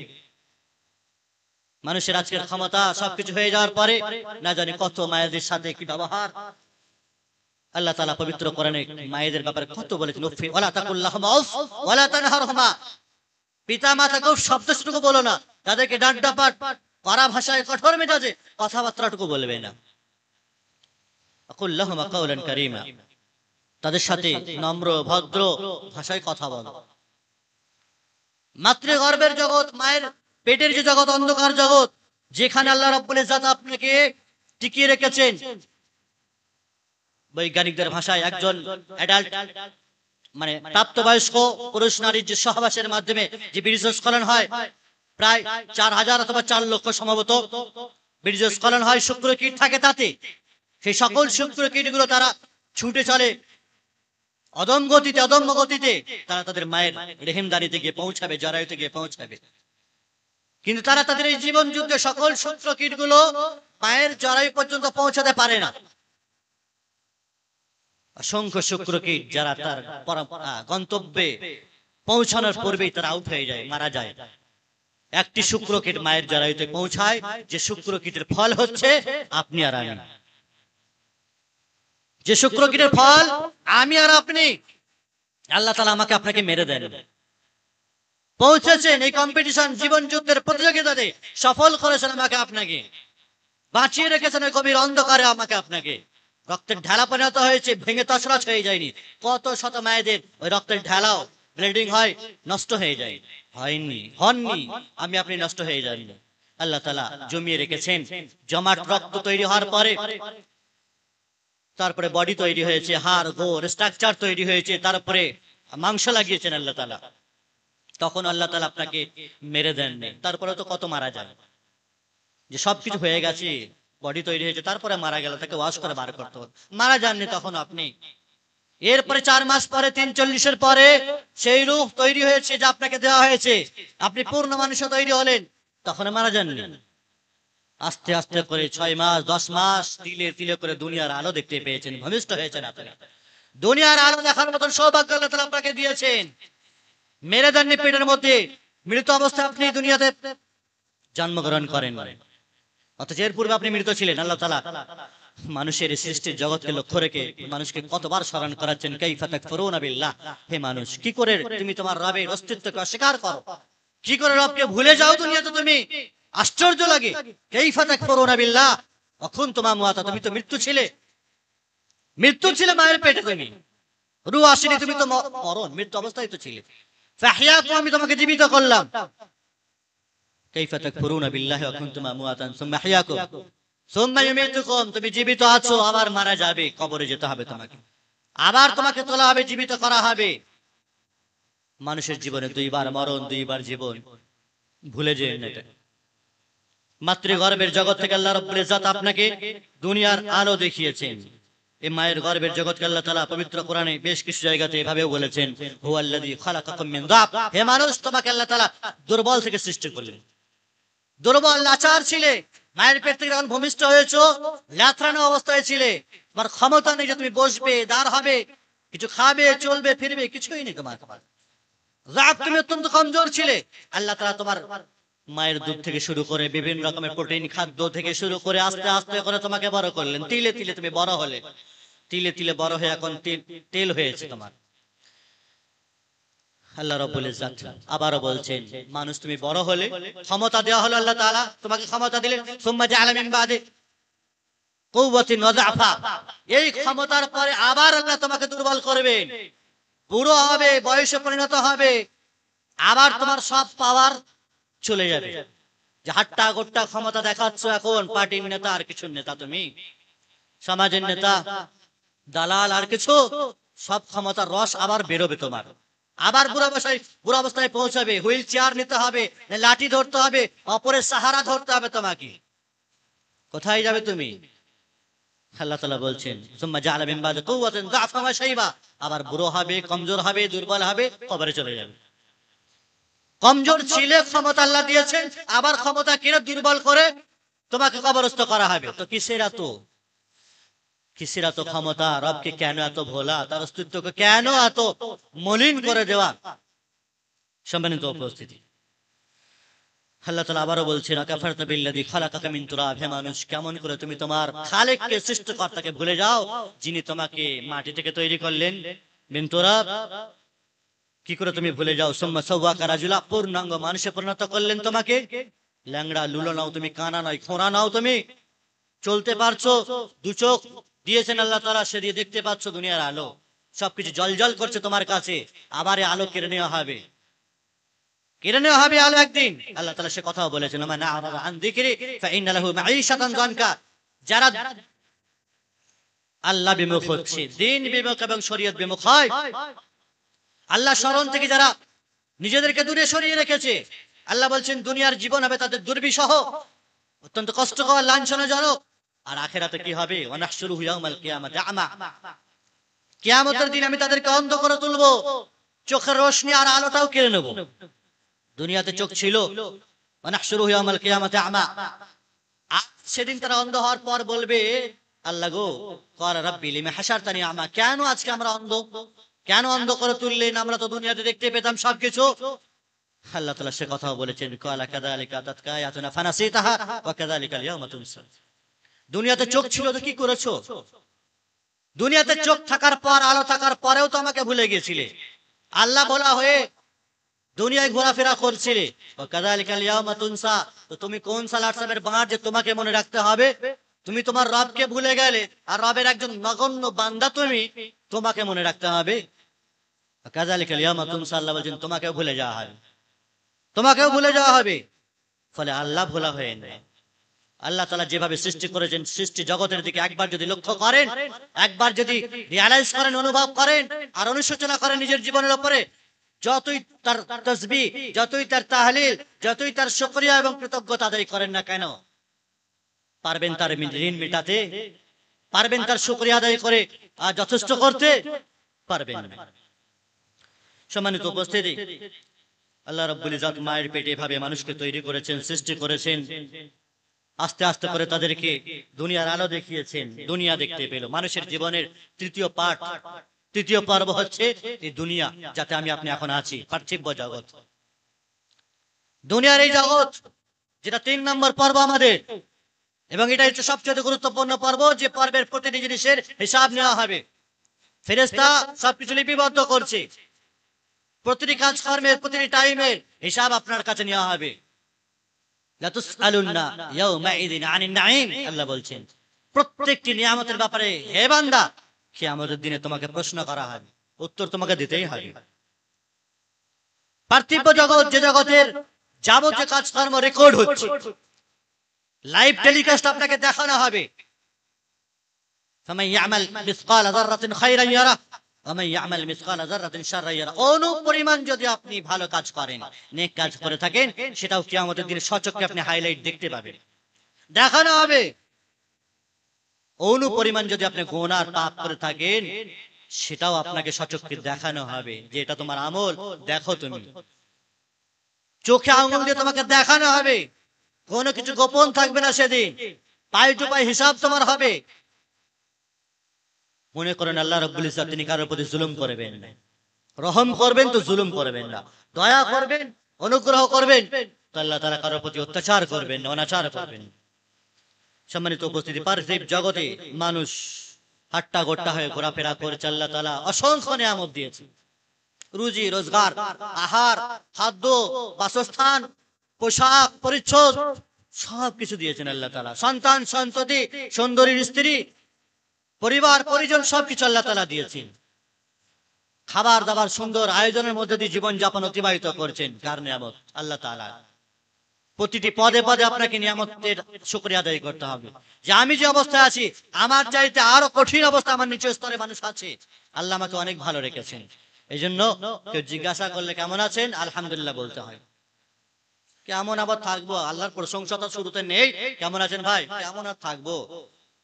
মানুষের আজকের ক্ষমতা, সবকিছু হয়ে যাওয়ার পরে না জানি কত মায়েদের সাথে কি ব্যবহার। আল্লাহ তাআলা পবিত্র কোরআনে মায়েদের ব্যাপারে কত বলেছেন, উফি ওয়ালা তাকুল লাহুমা উফ ওয়ালা তানহারহুমা, পিতা মাতাকে শব্দটুকু বলো না, তাদেরকে ডাঁট ডাপাট কড়া ভাষায় কঠোর মেজাজে কথাবার্তাটুকু বলবে না। আকুল লাহুমা কাওলান কারীমা, তাদের সাথে নম্র ভদ্র ভাষায় কথা বলো। মাতৃগর্ভের জগৎ, মায়ের পেটের যে জগৎ, অন্ধকার জগৎ, যেখানে আল্লাহ রাব্বুল ইজ্জত আপনাকে টিকিয়ে রেখেছেন। বৈজ্ঞানিকদের ভাষায় একজন অ্যাডাল্ট, মানে প্রাপ্তবয়স্ক পুরুষ নারীর যে সহবাসের মাধ্যমে যে বীর্যস্খলন হয়, প্রায় 4000 অথবা 4 লক্ষ সম্ভবত বীর্যস্খলন হয়, শুক্রকীট থাকে তাতে। সেই সকল শুক্রকীটগুলো তারা ছুটে চলে অদম্য গতিতে, তারা তাদের মায়ের রেহেমদারিতে গিয়ে পৌঁছাবে, জরায়ুতে গিয়ে পৌঁছাবে। কিন্তু তারা তাদের এই জীবন যুদ্ধে সকল শুক্রকীটগুলো মায়ের জরায়ু পর্যন্ত পৌঁছাতে পারে না। অসংখ্য শুক্রকীট যারা তার গন্তব্যে পৌঁছানোর পূর্বেই তারা আউট হয়ে যায়, মারা যায়। একটি শুক্রকীট মায়ের জরায়ুতে পৌঁছায়, যে শুক্রকীটের ফল হচ্ছে আপনি আর আমি। যে শুক্রকীটের ফল আমি আর আপনি। আল্লাহ তাআলা আমাকে আপনাকে মেরে দেন, পৌঁছেছেন এই কম্পিটিশন জীবন যুদ্ধের প্রতিযোগিতাতে, সফল করেছেন আমাকে আপনাকে, বাঁচিয়ে রেখেছেন ওই গভীর অন্ধকারে আমাকে আপনাকে। রক্তের ঢালা পরিণত হয়েছে, ভেঙে তছনছ হয়ে যায়নি। কত শত মায়েদের ওই রক্তের ঢালাও ব্লিডিং হয়, নষ্ট হয়ে যায়, হননি আমি আপনি নষ্ট হয়ে যাননি। আল্লাহ তাআলা জমিয়ে রেখেছেন। জমাট রক্ত তৈরি হওয়ার পরে তারপরে বডি তৈরি হয়েছে, হাড় গোড় স্ট্রাকচার তৈরি হয়েছে, তারপরে মাংস লাগিয়েছেন আল্লাহ তাআলা। তখন আল্লাহ তাআলা আপনাকে মেরে দেননি, তারপরে তো কত মারা যায়, যে সবকিছু হয়ে গেছে, বডি তৈরি হয়েছে, তারপরে মারা গেল, তাকে ওয়াশ করে বার করতে হবে, মারা যাননি তখন আপনি। এরপরে 4 মাস পরে 43-এর পরে সেই রূহ তৈরি হয়েছে যা আপনাকে দেওয়া হয়েছে, আপনি পূর্ণ মানুষ তৈরি হলেন, তখন মারা যাননি। আস্তে আস্তে করে 6 মাস 10 মাস তিলে তিলে করে দুনিয়ার আলো দেখতে পেয়েছেন, ভূমিষ্ঠ হয়েছেন আপনি। দুনিয়ার আলো দেখার মতন সৌভাগ্য আল্লাহ তাআলা আপনাকে দিয়েছেন। মেরে দেননি পেটের মধ্যে, মৃত অবস্থায় আপনি দুনিয়াতে জন্মগ্রহণ করেন, অথচ এর পূর্বে আপনি মৃত ছিলেন। আল্লাহ তাআলা মানুষের সৃষ্টির জগৎকে লক্ষ্য রেখে মানুষকে কতবার স্মরণ করাচ্ছেন, কাইফা তাকফুরুনা বিল্লাহ, হে মানুষ কি করে তুমি তোমার রবের অস্তিত্বকে অস্বীকার করো, কি করে রবকে ভুলে যাও দুনিয়াতে তুমি। আশ্চর্য লাগে, কাইফা তাকফুরুনা বিল্লাহ ওয়া কুনতুম আমওয়াতা, তুমি তো মৃত্যু ছিলে মায়ের পেটে, তুমি রূহ আসেনি, তুমি তো মরণ মৃত্যু অবস্থায় তো ছিলে। ফাহইয়াকুম, আমি তোমাকে জীবিত করলাম। কাইফা তাকফুরুনা বিল্লাহি ওয়া কুনতুম আমওয়াতান সুম্মা আহইয়াকুম সুম্মা ইউমীতুকুম, তুমি জীবিত আছো, আবার মারা যাবে, কবরে যেতে হবে তোমাকে, আবার তোমাকে তোলা হবে, জীবিত করা হবে। মানুষের জীবনে 2 বার মরণ, 2 বার জীবন, ভুলে যেন এটা। মাতৃগর্ভের জগৎ থেকে আল্লাহ রাব্বুল ইজ্জত আপনাকে দুনিয়ার আলো দেখিয়েছেন। এই মায়ের গর্ভের জগৎকে আল্লাহ তাআলা পবিত্র কোরআনে বেশ কিছু জায়গাতে এভাবেও বলেছেন, হুয়াল্লাযী খালাকাকুম মিন যাব, হে মানুষ তোমাকে আল্লাহ তাআলা দুর্বল থেকে সৃষ্টি করলেন। দুর্বল লাচার ছিলে, মায়ের পেট থেকে যখন ভূমিষ্ঠ হয়েছো ল্যাথরানো অবস্থায় ছিলে, তোমার ক্ষমতা নেই যে তুমি বসবে, দাঁড় হবে, কিছু খাবে, চলবে, ফিরবে, কিছুই নেই তোমার। তুমি অত্যন্ত কমজোর ছিলে। আল্লাহ তাআলা তোমার মায়ের দুধ থেকে শুরু করে বিভিন্ন রকমের প্রোটিন খাদ্য থেকে শুরু করে আস্তে আস্তে করে তোমাকে বড় করলেন। তিলে তিলে তুমি বড় হলে, তিলে তিলে বড় হয়ে এখন তেল হয়েছে তোমার। আল্লাহ রাব্বুল ইজ্জত আবারও বলছেন, মানুষ তুমি বড় হলে, ক্ষমতা দেওয়া হলো, আল্লাহ তাআলা তোমাকে ক্ষমতা দিলেন। সুম্মা জাআলা মিন বাদি কুওয়াতিন ওয়া যাফা, এই ক্ষমতার পরে আবার আল্লাহ তোমাকে দুর্বল করবেন, বুড়ো হবে, বয়সে পরিণত হবে, আবার তোমার সব পাওয়ার চলে যাবে। যে হাট্টা গোট্টা ক্ষমতা দেখাচ্ছ এখন, পার্টির নেতা আর কিছু নেতা, তুমি সমাজের নেতা, দালাল আর কিছু, সব ক্ষমতার রস আবার বেরোবে তোমার, আবার বুড়ো অবস্থায় পৌঁছাবে, হুইল চেয়ার নিতে হবে, লাঠি ধরতে হবে, অপরের সাহারা ধরতে হবে তোমাকে। কোথায় যাবে তুমি? আল্লাহ তাআলা বলছেন, সুম্মা জাআলা মিন বাদি কুওয়াতিন যাফা ওয়া শাইবা, আবার বুড়ো হবে, কমজোর হবে, দুর্বল হবে, কবরে চলে যাবে। কমজোর ছিলে, ক্ষমতা আল্লাহ দিয়েছেন, আবার ক্ষমতা কিনে দুর্বল করে তোমাকে কবরস্থ করা হবে। তো কিসের এত ক্ষমতা? রবকে কেন এত ভোলা, তার অস্তিত্বকে কেন এত মলিন করে দেওয়া? সম্মানিত উপস্থিতি, আল্লাহ তাআলা আবারও বলছেন, আকাফারতা বিল্লাযী খালাকাকা মিন তুরাব, হে মানুষ কেমন করে তুমি তোমার খালেককে, সৃষ্টিকর্তাকে ভুলে যাও, যিনি তোমাকে মাটি থেকে তৈরি করলেন। মিন তুরাব, কি করে তুমি ভুলে যাও? সুম্মা সাওয়াকা রাজুলা, পূর্ণাঙ্গ মানুষে পরিণত করলেন তোমাকে। ল্যাংড়া লুলো নাও তুমি, কানা নয় খোঁড়া নাও তুমি, চলতে পারছো, 2 চোখ দিয়েছেন আল্লাহ তাআলা, সে দিয়ে দেখতে পাচ্ছ দুনিয়ার আলো, সবকিছু জলজল করছে তোমার কাছে। আবার এই আলো কেড়ে নেওয়া হবে, আলো একদিন। আল্লাহ তাআলা সে কথাও বলেছেন, মান আ'রাদা আন যিকরি ফাইন্না লাহু মাঈশাতান যানকা, যারা আল্লাহ বিমুখ হচ্ছে, দ্বীন বিমুখ এবং শরীয়ত বিমুখ হয়, আল্লাহ স্মরণ থেকে যারা নিজেদেরকে দূরে সরিয়ে রেখেছে, আল্লাহ বলছেন দুনিয়ার জীবন হবে তাদের দুর্বিষহ, অত্যন্ত কষ্টকর, লাঞ্ছনাজনক। আর আখিরাতে কি হবে? ওয়া নাহশুরুহু ইয়াওমাল কিয়ামাতি আমা, কিয়ামতের দিন আমি তাদেরকে অন্ধ করে তুলবো, চোখের রোশনি আর আলোটাও কেড়ে নেব। দুনিয়াতে চোখ ছিল, ওয়া নাহশুরুহু ইয়াওমাল কিয়ামাতি আমা, সেদিন তারা অন্ধ হওয়ার পর বলবে, আল্লাহ গো, ক্বালা রাব্বি লিমা হাশারতানি আমা, কেন আজকে আমরা অন্ধ, কেন অন্ধ করে তুললেন? আমরা তো দুনিয়াতে দেখতে পেতাম সবকিছু। আল্লাহ তাআলা সে কথাও বলেছেন, ক্বালা কাযালিকা আতাতকা আয়াতুনা ফানাসিতাহা ওয়া কাযালিকাল ইয়াওমা তুনসা। দুনিয়াতে চোখ ছিল তো কি করেছো? দুনিয়াতে চোখ থাকার পর, আলো থাকার পরেও তো আমাকে ভুলে গিয়েছিলে। আল্লাহ বলা হয়ে দুনিয়ায় ঘোরাফেরা করছিলে। ওয়া কাযালিকাল ইয়াওমা তুনসা, তো তুমি কোন সালাত সাহেবের বাঁধ যে তোমাকে মনে রাখতে হবে? তুমি তোমার রবকে ভুলে গেলে, আর রবের একজন নগণ্য বান্দা তুমি, তোমাকে মনে রাখতে হবে। ওয়া কাযালিকাল ইয়াওমা তুনসা, আল্লাহ বলেন তোমাকেও ভুলে যাওয়া হবে, তোমাকেও ভুলে যাওয়া হবে। ফলে আল্লাহ ভোলা হয়ে নেয়। আল্লাহ তাআলা যেভাবে সৃষ্টি করেছেন, সৃষ্টি জগতের দিকে একবার যদি লক্ষ্য করেন, একবার যদি রিয়ালাইজ করেন, অনুভব করেন, আর অনুশোচনা করেন নিজের জীবনের উপরে, যতই তার তাসবিহ, যতই তার তাহলিল, যতই তার শুকরিয়া এবং কৃতজ্ঞতা আদায় করেন না কেন, পারবেন তার ঋণ মেটাতে? পারবেন তার শুকরিয়া আদায় করে যথেষ্ট করতে? পারবেন না। সম্মানিত উপস্থিতি, আল্লাহ রাব্বুল ইজ্জত মায়ের পেটে এভাবে মানুষকে তৈরি করেছেন, সৃষ্টি করেছেন। আস্তে আস্তে করে তাদেরকে দুনিয়ার আলো দেখিয়েছেন, দুনিয়া দেখতে পেল। মানুষের জীবনের তৃতীয় পার্ট, তৃতীয় পর্ব হচ্ছে এই দুনিয়া, যাতে আমি আপনি এখন আছি, পার্থিব জগৎ। দুনিয়ার এই জগৎ, যেটা 3 নম্বর পর্ব আমাদের, এবং এটা হচ্ছে সবচেয়ে গুরুত্বপূর্ণ পর্ব, যে পর্বের প্রতিটি জিনিসের হিসাব নেওয়া হবে। ফেরেশতা সবকিছু লিপিবদ্ধ করছে, প্রতিটি কাজকর্মের, প্রতিটি টাইমের হিসাব আপনার কাছে নেওয়া হবে। আল্লাহ বলছেন প্রত্যেকটি নিয়ামতের ব্যাপারে, হে বান্দা, কিয়ামতের দিনে তোমাকে প্রশ্ন করা হবে, উত্তর তোমাকে দিতেই হবে। পার্থিব জগৎ, যে জগতের যাবতীয় কাজকর্ম রেকর্ড হচ্ছে, লাইভ টেলিকাস্ট আপনাকে দেখানো হবে। ফামান ইয়ামাল মিসকালা যাররাতিন খায়রান ইয়ারা ওয়া মান ইয়ামাল মিসকালা যাররাতিন শাররান ইয়ারা। অনুপরিমাণ যদি আপনি ভালো কাজ করেন, নেক কাজ করে থাকেন, সেটাও কিয়ামতের দিনে সচক্ষে আপনি হাইলাইট দেখতে পাবেন, দেখানো হবে। অনুপরিমাণ যদি আপনি গুনাহ পাপ করে থাকেন, সেটাও আপনাকে সচক্ষে দেখানো হবে, যে এটা তোমার আমল, দেখো তুমি। চোখে আঙুল দিয়ে তোমাকে দেখানো হবে, কোনো কিছু গোপন থাকবে না সেদিন। পাই টু পাই হিসাব তোমার হবে। মনে করেন আল্লাহ রাব্বুল ইজ্জত তিনি কারোর প্রতি জুলুম করবেন না, রহম করবেন তো জুলুম করবেন না, দয়া করবেন, অনুগ্রহ করবেন তো আল্লাহ তাআলা কারোর প্রতি অত্যাচার করবেন না, অনাচার করবেন। সম্মানিত উপস্থিতি, পার্থিব জগতে মানুষ হাট্টা গোট্টা হয়ে ঘোরাফেরা করেছে। আল্লাহ তাআলা অসংখ্য নিয়ামত দিয়েছে, রুজি রোজগার, আহার, খাদ্য, বাসস্থান, পোশাক পরিচ্ছদ, সবকিছু দিয়েছেন আল্লাহ তাআলা। সন্তান সন্ততি, সুন্দরী স্ত্রী, পরিবার পরিজন, সবকিছু আল্লাহ তাআলা দিয়েছেন। খাবার দাবার সুন্দর আয়োজনের মধ্যে দিয়ে জীবন যাপন অতিবাহিত করছেন। কার নিয়ামত? আল্লাহ তাআলা। প্রতিটি পদে পদে আপনাকে নিয়ামতের শুকরিয়া আদায় করতে হবে, যে আমি যে অবস্থায় আছি, আমার চাইতে আরো কঠিন অবস্থা আমার নিচের স্তরে মানুষ আছে, আল্লাহ আমাকে অনেক ভালো রেখেছেন। এই জন্য কেউ জিজ্ঞাসা করলে কেমন আছেন, আলহামদুলিল্লাহ বলতে হয়। কেমন আবার থাকবো, আল্লাহর প্রশংসা তো শুরুতে নেই। কেমন আছেন ভাই? কেমন আর থাকবো,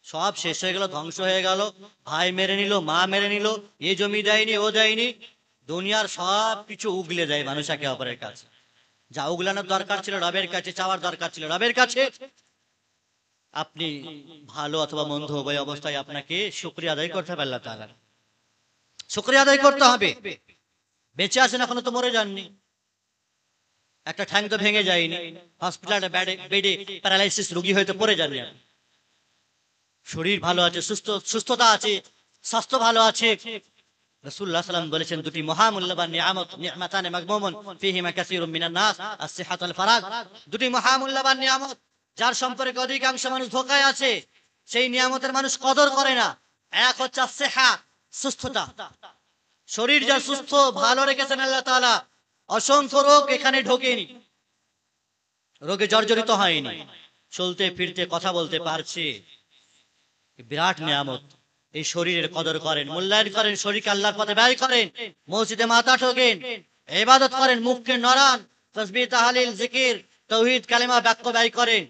সব শেষ হয়ে গেল, ধ্বংস হয়ে গেল, ভাই মেরে নিল, মা মেরে নিল, এ জমি দেয়নি, ও দেয়নি। দুনিয়ার সব কিছু উগলে দেয় মানুষ একে অপরের কাছে। যা উগলানোর দরকার ছিল রবের কাছে, চাওয়ার দরকার ছিল রবের কাছে। আপনি ভালো অথবা মন্দ উভয় অবস্থায় আপনাকে শুকরিয়া আদায় করতে হবে, আল্লাহ তাআলার শুকরিয়া আদায় করতে হবে। বেঁচে আছেন, এখনো তো মরে যাননি, একটা ঠ্যাং তো ভেঙে যায়নি, হসপিটালে বেডে প্যারালাইসিস রোগী হয়তো পড়ে যাননি, শরীর ভালো আছে, সুস্থতা আছে, স্বাস্থ্য ভালো আছে। রাসূলুল্লাহ সাল্লাল্লাহু আলাইহি ওয়াসাল্লাম বলেছেন, দুটি মহামূল্যবান নিয়ামত, নি'মাতানে মাগমুমুন ফীহিমা কাসীরুম মিনান নাস, আস-সিহহাত ওয়াল ফারাগ। দুটি মহামূল্যবান নিয়ামত, যার সম্পর্কে অধিকাংশ মানুষ ধোঁকায় আছে, সেই নিয়ামতের মানুষ কদর করে না। এক হচ্ছে আস-সিহহা, সুস্থতা। শরীর যা সুস্থ ভালো রেখেছেন আল্লাহ তাআলা, অসংখ্য রোগ এখানে ঢোকেনি, রোগে জর্জরিত হয়নি, চলতে ফিরতে কথা বলতে পারছে। বিরাট নিয়ামত। এই শরীরের কদর করেন, মূল্যায়ন করেন, শরীরকে আল্লাহর পথে ব্যয় করেন, মসজিদে মাথা ঠোকেন, ইবাদত করেন, মুখকে নড়ান, তাসবিহ তাহলিল জিকির তাওহীদ কালেমা বাক্য ব্যয় করেন,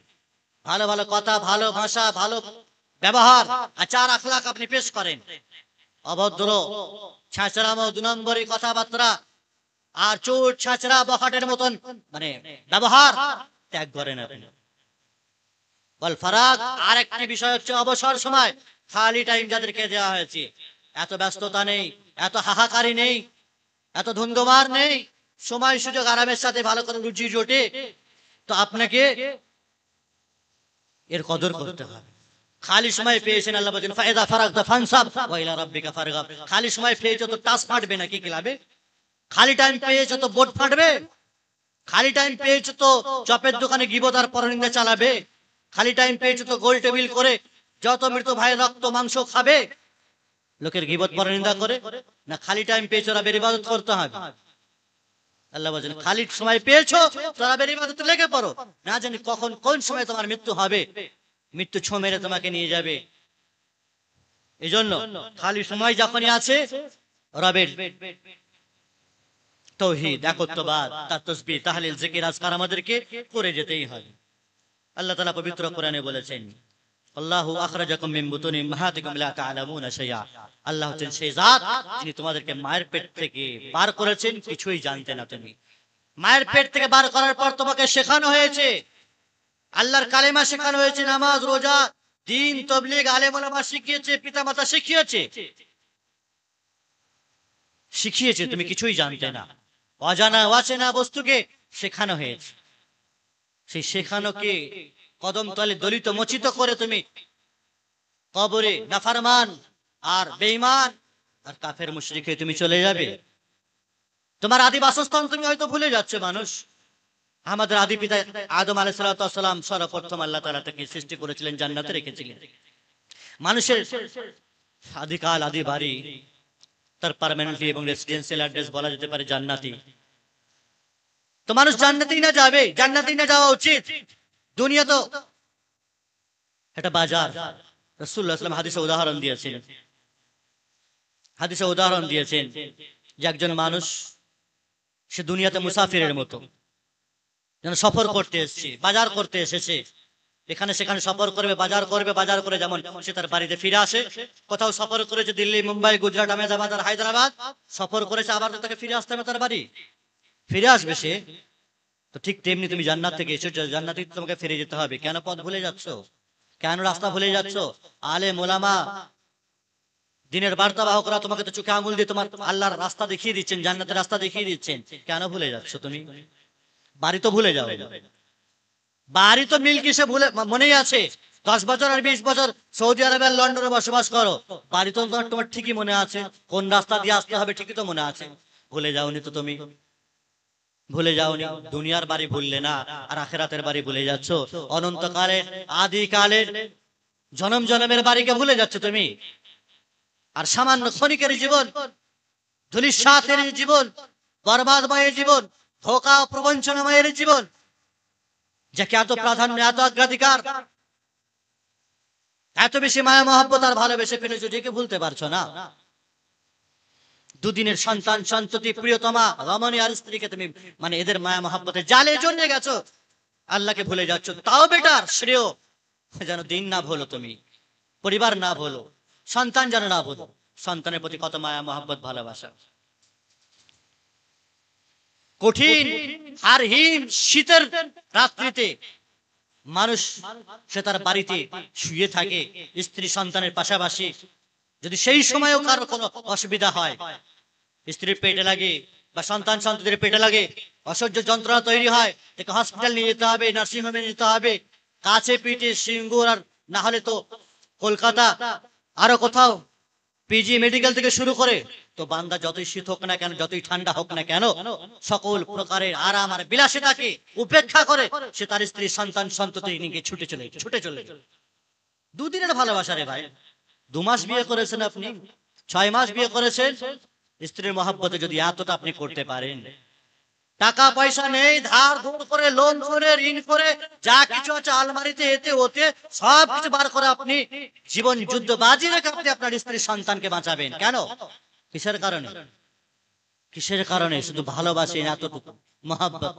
ভালো ভালো কথা, ভালো ভাষা, ভালো ব্যবহার, আচার আখলাক আপনি পেশ করেন। অভদ্র, ছাঁচড়ামো, 2 নম্বরী কথাবার্তা আর চোট ছাঁচড়া বখাটের মতন মানে ব্যবহার ত্যাগ করেন আপনি। ওয়াল ফারাগ, আরেকটি বিষয় হচ্ছে অবসর সময়, খালি টাইম যাদেরকে দেওয়া হয়েছে। এত ব্যস্ততা নেই, এত হাহাকারি নেই, এত ধুন্ধুমার নেই, সময় সুযোগ আরামের সাথে ভালো করে রুজি জোটে, তো আপনাকে এর কদর করতে হবে। খালি সময় পেয়েছেন, আল্লাহ বলেন ফায়দা ফারাগতা ফানসাব ওয়া ইলা রাব্বিকা ফারগাব। খালি সময় পেয়েছো তো টাস ফাটবে না, কি লাভে? খালি টাইম পেয়েছো তো বোর্ড ফাটবে? খালি টাইম পেয়েছো তো চপের দোকানে গিবত আর পরনিন্দা চালাবে? খালি টাইম পেয়েছো তো গোল টেবিল করে যত মৃত ভাই রক্ত মাংস খাবে, লোকের গিবত পরনিন্দা করে? না, খালি টাইম পেয়েছো রবের ইবাদত করতে হবে। আল্লাহ বলেন খালি সময় পেয়েছো তো রবের ইবাদতে লেগে পড়ো, না জানি কখন কোন সময় তোমার মৃত্যু হবে, মৃত্যু ছো মেরে তোমাকে নিয়ে যাবে। এই জন্য খালি সময় যখনই আছে রবের তাওহীদ একত্ববাদ তার তাসবিহ তাহলিল জিকির আজকার আমাদেরকে করে যেতেই হয়। আল্লাহ তাআলা পবিত্র কোরআনে বলেছেন আল্লাহু আখরাজাকুম মিন বুতুনি উম্মাহাতিকুম লা তা'লামুনা শাইআ। আল্লাহ হচ্ছেন সেই জাত যিনি তোমাদেরকে মায়ের পেট থেকে বার করেছেন, কিছুই জানতে না তুমি। মায়ের পেট থেকে বার করার পর তোমাকে শেখানো হয়েছে, আল্লাহর কালেমা শেখানো হয়েছে, নামাজ রোজা দ্বীন তাবলীগ আলেম ওলামা শিখিয়েছে, পিতামাতা শিখিয়েছে, শিখিয়েছে, তুমি কিছুই জানতে না। অজানা অচেনা বস্তুকে শেখানো হয়েছে, সেই শেখানোকে কদম তলে দলিত মোচিত করে তুমি কবরে নাফরমান আর বেঈমান আর কাফের মুশরিকে তুমি চলে যাবে। তোমার আদি বাসস্থান তুমি হয়তো ভুলে যাচ্ছে। মানুষ, আমাদের আদি পিতা আদম আলাইহিস সালাম সর্বপ্রথম আল্লাহ তাআলা তাকে সৃষ্টি করেছিলেন, জান্নাতে রেখেছিলেন। মানুষের আদিকাল আদি বাড়ি, তার পার্মানেন্টলি এবং রেসিডেন্সিয়াল অ্যাড্রেস বলা যেতে পারে জান্নাতি। তো মানুষ জান্নাতেই না যাবে, জান্নাতেই না যাওয়া উচিত। দুনিয়া তো এটা বাজার। রাসূলুল্লাহ সাল্লাল্লাহু আলাইহি ওয়াসাল্লাম হাদিসে উদাহরণ দিয়েছেন যে একজন মানুষ, সে দুনিয়াতে মুসাফিরের মতো, যেন সফর করতে এসেছে, বাজার করতে এসেছে। এখানে সেখানে সফর করবে, বাজার করবে, বাজার করে যেমন সে তার বাড়িতে ফিরে আসে। কোথাও সফর করেছে দিল্লি, মুম্বাই, গুজরাট, আহমেদাবাদ আর হায়দ্রাবাদ, সফর করেছে, আবার তো তাকে ফিরে আসতে হবে, তার বাড়ি ফিরে আসবে সে। তো ঠিক তেমনি তুমি জান্নাত থেকে এসেছো, জান্নাতে তোমাকে ফিরে যেতে হবে। কেন পথ ভুলে যাচ্ছ? কেন রাস্তা ভুলে যাচ্ছ? আলেম ওলামা দিনের বার্তাবাহকরা তোমাকে তো চোখে আঙুল দিয়ে তোমার আল্লাহর রাস্তা দেখিয়ে দিচ্ছেন, জান্নাতের রাস্তা দেখিয়ে দিচ্ছেন। কেন ভুলে যাচ্ছ তুমি? বাড়ি তো ভুলে যাও, বাড়ি তো মিল কিসে ভুলে মনেই আছে। 10 বছর আর 20 বছর সৌদি আরবে আর লন্ডনে বসবাস করো, বাড়ি তো তোমার ঠিকই মনে আছে, কোন রাস্তা দিয়ে আসতে হবে ঠিকই তো মনে আছে। ভুলে যাওনি তো তুমি, ভুলে যাওনি। দুনিয়ার বাড়ি ভুললে না, আর আখিরাতের বাড়ি ভুলে যাচ্ছ। অনন্তকালের আদিকালের জনম জনমের বাড়িকে ভুলে যাচ্ছ তুমি। আর সামান্য ক্ষণিকের জীবন, ধূলিসাতের জীবন, বরবাদময় জীবন, ধোঁকা প্রবঞ্চনাময়ের জীবন, যাকে এত প্রাধান্য, এত অগ্রাধিকার, এত বেশি মায়া মহব্বত আর ভালোবেসে ফেলেছো, যেকে ভুলতে পারছো না। দুদিনের সন্তান সন্ততি প্রিয়তমা রমণী আর স্ত্রীকে তুমি মানে এদের মায়া মহব্বতে জালে জড়িয়ে গেছো, আল্লাহকে ভুলে যাচ্ছ। তাও বেটার, শ্রেয় যেন দিন না ভুলো, তুমি পরিবার না ভুলো, সন্তান যেন না ভুলো। সন্তানের প্রতি কত মায়া মহব্বত ভালোবাসা। কঠিন আর হিম শীতের রাত্রিতে মানুষ সে তার বাড়িতে শুয়ে থাকে স্ত্রী সন্তানের পাশাপাশি। যদি সেই সময়ও কারো কোনো অসুবিধা হয়, স্ত্রীর পেটে লাগে বা সন্তান সন্ততির পেটে লাগে, অসহ্য যন্ত্রণা তৈরি হয়, তাকে হসপিটাল নিয়ে যেতে হবে, নার্সিংহোমে যেতে হবে, কাছে পিঠে সিঙ্গুর, আর না হলে তো কলকাতা আরো কোথাও পিজি মেডিকেল থেকে শুরু করে, তো বান্দা যতই শীত হোক না কেন, যতই ঠান্ডা হোক না কেন, সকল প্রকারের আরাম আর বিলাসিতাকে উপেক্ষা করে সে তার স্ত্রী সন্তান সন্ততি নিয়ে ছুটে চলে। দুদিনের ভালোবাসা রে ভাই। 2 মাস বিয়ে করেছেন আপনি, 6 মাস বিয়ে করেছেন, স্ত্রীর মহব্বতে যদি এতটা আপনি করতে পারেন, টাকা পয়সা নেই, ধার ধুর করে, লোন করে, ঋণ করে, যা কিছু আছে আলমারিতে এতে ওতে সব কিছু বার করে আপনি জীবন যুদ্ধ বাজি রেখে আপনি আপনার স্ত্রীর সন্তানকে বাঁচাবেন, কেন? কিসের কারণে? কিসের কারণে? শুধু ভালোবাসেন, এতটুকু মহব্বত।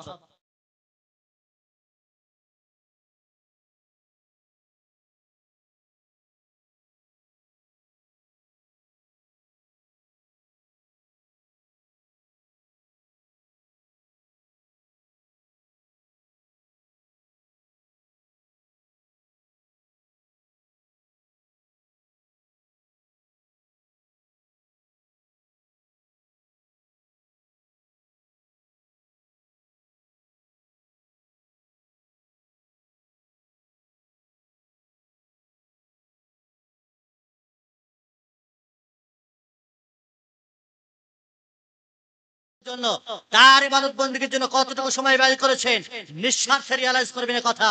জন্য, তার ইবাদত বন্দেগীর জন্য কতটুকু সময় ব্যয় করেছেন, নিঃস্বার্থে রিয়ালাইজ করবেন কথা,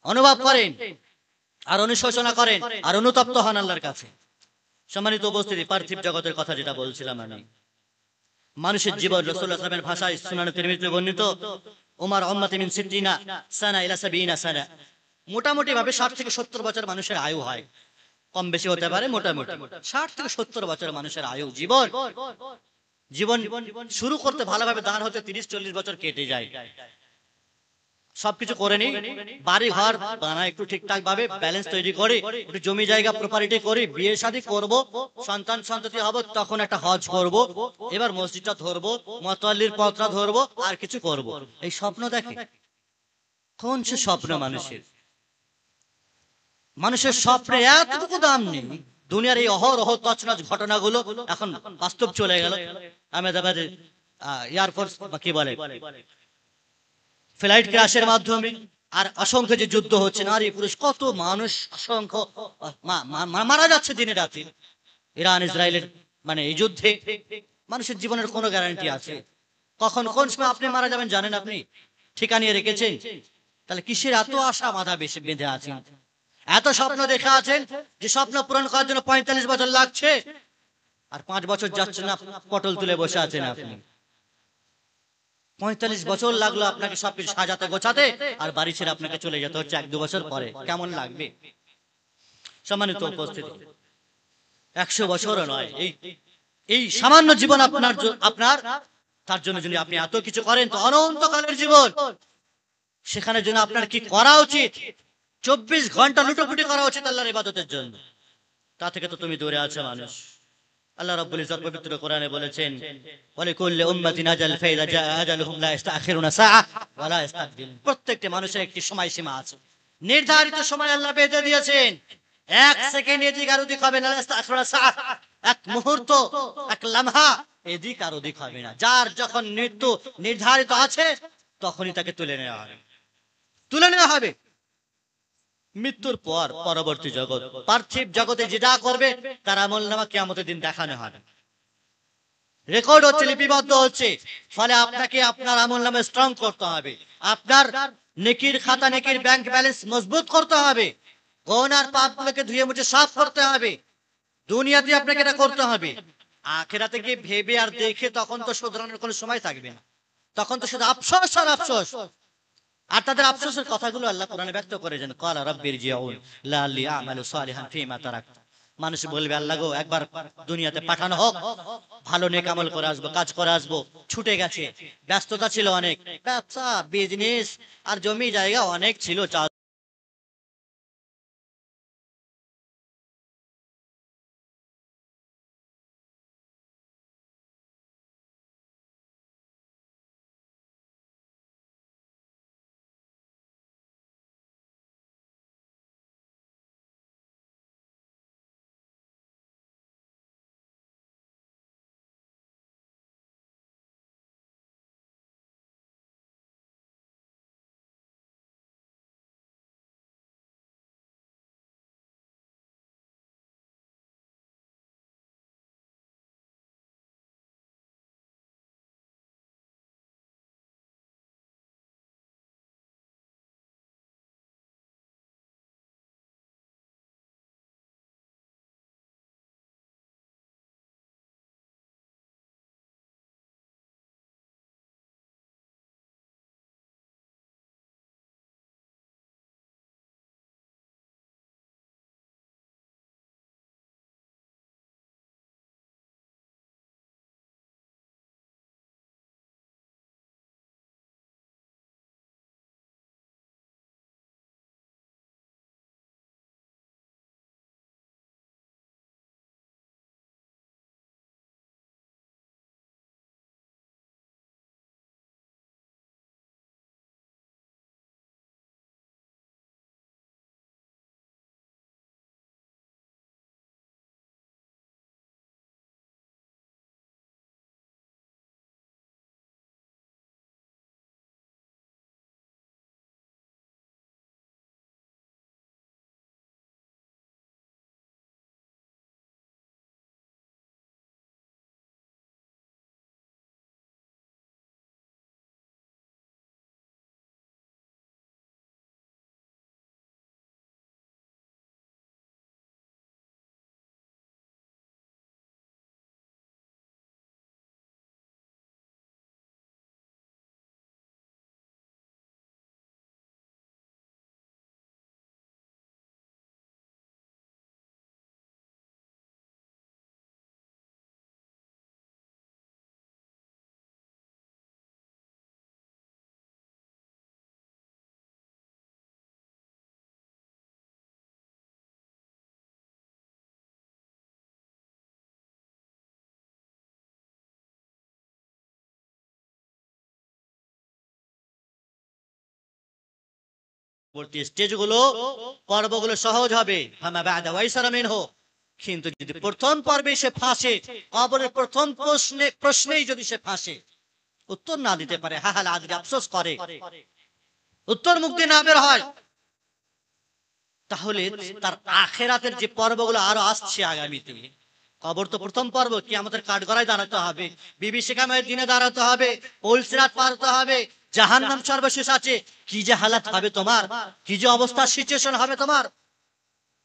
অনুভব করেন আর অনুশোচনা করেন আর অনুতপ্ত হন আল্লাহর কাছে। সম্মানিত উপস্থিতি, পার্থিব জগতের কথা যেটা বলছিলাম আমি, মানুষের জীবন রাসূলুল্লাহ সাল্লাল্লাহু আলাইহি ওয়াসাল্লামের ভাষায় সুনান তিরমিজিতে বর্ণিত, উমার উম্মতি মিন 60 সানা ইলা 70 সানা, মোটামুটি ভাবে 60 থেকে 70 বছর মানুষের আয়ু হয়, কম বেশি হতে পারে, মোটামুটি 60 থেকে 70 বছর মানুষের আয়ু। জীবন জীবন শুরু করতে ভালোভাবে দাঁড় হতে 30-40 বছর কেটে যায়। সবকিছু করে নি, বাড়ি ঘর বানায় একটু ঠিকঠাক ভাবে ব্যালেন্স তৈরি করি, একটু জমি জায়গা প্রপার্টি করি, বিয়ে শাদী করব, সন্তান সন্ততি হব, তখন একটা হজ করব, এবার মসজিদটা ধরবো, মুতাল্লির পথটা ধরবো, আর কিছু করব। এই স্বপ্ন দেখে, কোন সে স্বপ্ন মানুষের? মানুষের স্বপ্নে এতটুকু দাম নেই। দুনিয়ার এই অহরহ তছনছ ঘটনাগুলো এখন বাস্তব চলে গেল। আহমেদাবাদে এয়ারফোর্স কি বলে ফ্লাইট ক্র্যাশের মাধ্যমে, আর অসংখ্য যে যুদ্ধ হচ্ছে, নারী পুরুষ কত মানুষ অসংখ্য মারা যাচ্ছে দিনে রাতে। ইরান ইসরায়েলের মানে এই যুদ্ধে মানুষের জীবনের কোনো গ্যারান্টি আছে? কখন কোন সময় আপনি মারা যাবেন জানেন আপনি? ঠিকা নিয়ে রেখেছেন? তাহলে কিসের এত আশা মাথা বেশি বেঁধে আছেন, এত স্বপ্ন দেখে আছেন যে স্বপ্ন পূরণ করার জন্য 45 বছর লাগছে, আর 5 বছর যাচ্ছে না, পটল তুলে বসে আছেন আপনি। 45 বছর লাগলো আপনাকে সবকিছু সাজাতে গোছাতে, আর বাড়ি ছেড়ে আপনাকে চলে যেতে হচ্ছে 1-2 বছর পরে। কেমন লাগবে? সম্মানিত উপস্থিতি, 100 বছরও নয়, এই সামান্য জীবন আপনার তার জন্য যদি আপনি এত কিছু করেন, তো অনন্তকালের জীবন, সেখানে জন্য আপনার কি করা উচিত? 24 ঘন্টা লুটোপুটি করা উচিত আল্লাহর ইবাদতের জন্য। তা থেকে তো তুমি দূরে আছো মানুষ। আল্লাহ রাব্বুল ইজ্জত পবিত্র কোরআনে বলেছেন, ওয়ালিকুল্লি উম্মাতিন আজাল ফাইদা জাআ আজালুহুম লা ইস্তাখিরুনা সাআ ওয়া লা ইস্তাকদিমুন। প্রত্যেকটি মানুষের একটি সময়সীমা আছে, নির্ধারিত সময় আল্লাহ বেঁধে দিয়েছেন। 1 সেকেন্ড এদিক আর ওদিক হবে না, লা ইস্তাখিরুনা সাআ, এক মুহূর্ত, এক লামহা এদিক আর ওদিক হবে না। যার যখন মৃত্যু নির্ধারিত আছে, তখনই তাকে তুলে নেওয়া হবে। মৃত্যুর পর পরবর্তী জগৎ, পার্থিব জগতে যেটা করবে তার আমলনামা কিয়ামতের দিন দেখানো হবে, রেকর্ড হচ্ছে, লিপিবদ্ধ হচ্ছে। ফলে আপনাকে আপনার আমলনামা স্ট্রং করতে হবে, আপনার নেকির খাতা, নেকির ব্যাংক ব্যালেন্স মজবুত করতে হবে, গুনাহ আর পাপগুলোকে ধুয়ে মুছে সাফ করতে হবে। দুনিয়াতে আপনাকে এটা করতে হবে। আখিরাতে গিয়ে ভেবে আর দেখে তখন তো শুধরানোর কোনো সময় থাকবে না, তখন তো শুধু আফসোস আর আফসোস। আর তাদের আফসোসের কথাগুলো আল্লাহ কোরআনে ব্যক্ত করেছেন, ক্বালা রাব্বিরজিউন লাআল্লি আ'মালু সালিহান ফীমা তারাকতু। মানুষ বলবে, আল্লাহ গো, একবার দুনিয়াতে পাঠানো হোক, ভালো নেক আমল করে আসবো, কাজ করে আসবো। ছুটে গেছে, ব্যস্ততা ছিল অনেক, ব্যবসা বিজনেস আর জমি জায়গা অনেক ছিল, পরবর্তী স্টেজগুলো পর্বগুলো সহজ হবে, ফামা বা'দা ওয়াইসারা মিনহু। কিন্তু যদি প্রথম পর্বে সে ফাঁসে, কবরের প্রথম প্রশ্নেই যদি সে ফাঁসে, উত্তর না দিতে পারে, হাহাল আদরি, আফসোস করে, উত্তর মুখ দিয়ে না বের হয়, তাহলে তার আখেরাতের যে পর্বগুলো আরো আসছে আগামীতে, কবর তো প্রথম পর্ব, কিয়ামতের কাঠগড়ায় দাঁড়াতে হবে, বিভীষিকাময় দিনে দাঁড়াতে হবে, পুলসিরাত পার হতে হবে, জাহান্নাম সর্বশেষ আছে, কি যে হালাত হবে তোমার, কি যে অবস্থা সিচুয়েশন হবে তোমার,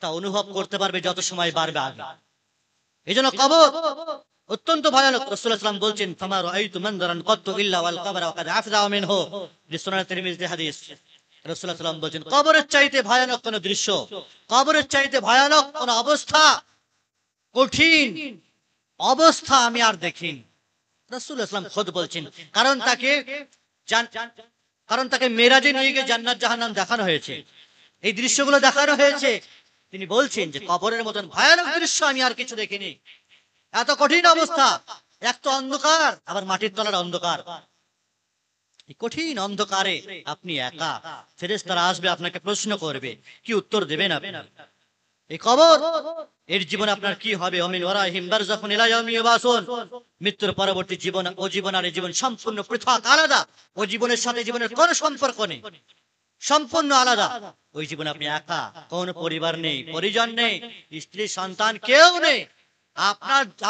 তা অনুভব করতে পারবে যত সময় বাড়বে আগে। এই জন্য কবর অত্যন্ত ভয়ানক। রাসূলুল্লাহ সাল্লাল্লাহু আলাইহি ওয়াসাল্লাম বলছেন, ফামা রাআইতু মানজারান কাত্তু ইল্লা ওয়াল কবর ওয়া কাদ আফযা মিনহু, সুনান তিরমিজি হাদিস। রাসূলুল্লাহ সাল্লাল্লাহু আলাইহি ওয়াসাল্লাম বলছেন, কবরের চাইতে ভয়ানক কোন দৃশ্য, কবরের চাইতে ভয়ানক কোন অবস্থা, কঠিন অবস্থা আমি আর দেখিনি। রাসূলুল্লাহ সাল্লাল্লাহু আলাইহি ওয়াসাল্লাম খুদ বলছেন, কারণ তাকে মেরাজে নিয়ে গিয়ে জান্নাত জাহান্নাম দেখানো হয়েছে, এই দৃশ্যগুলো দেখানো হয়েছে। তিনি বলছেন যে কবরের মতন ভয়ানক দৃশ্য আমি আর কিছু দেখিনি। এত কঠিন অবস্থা, এক তো অন্ধকার, আবার মাটির তলার অন্ধকার, এই কঠিন অন্ধকারে আপনি একা, ফেরেশতারা আসবে আপনাকে প্রশ্ন করবে, কি উত্তর দেবেন আপনি? এই কবর, এর জীবন আপনার কি হবে? অমিন ওয়ারাহিম বারযাখুন ইলা ইয়াউমি ইউবাসুন, মৃত্যুর পরবর্তী জীবন ও জীবন আর এই জীবন সম্পূর্ণ পৃথক, আলাদা। ওই জীবনের সাথে জীবনের কোনো সম্পর্ক নেই, সম্পূর্ণ আলাদা। ওই জীবনে আপনি একা, কোন পরিবার নেই, পরিজন নেই, স্ত্রী সন্তান কেউ নেই।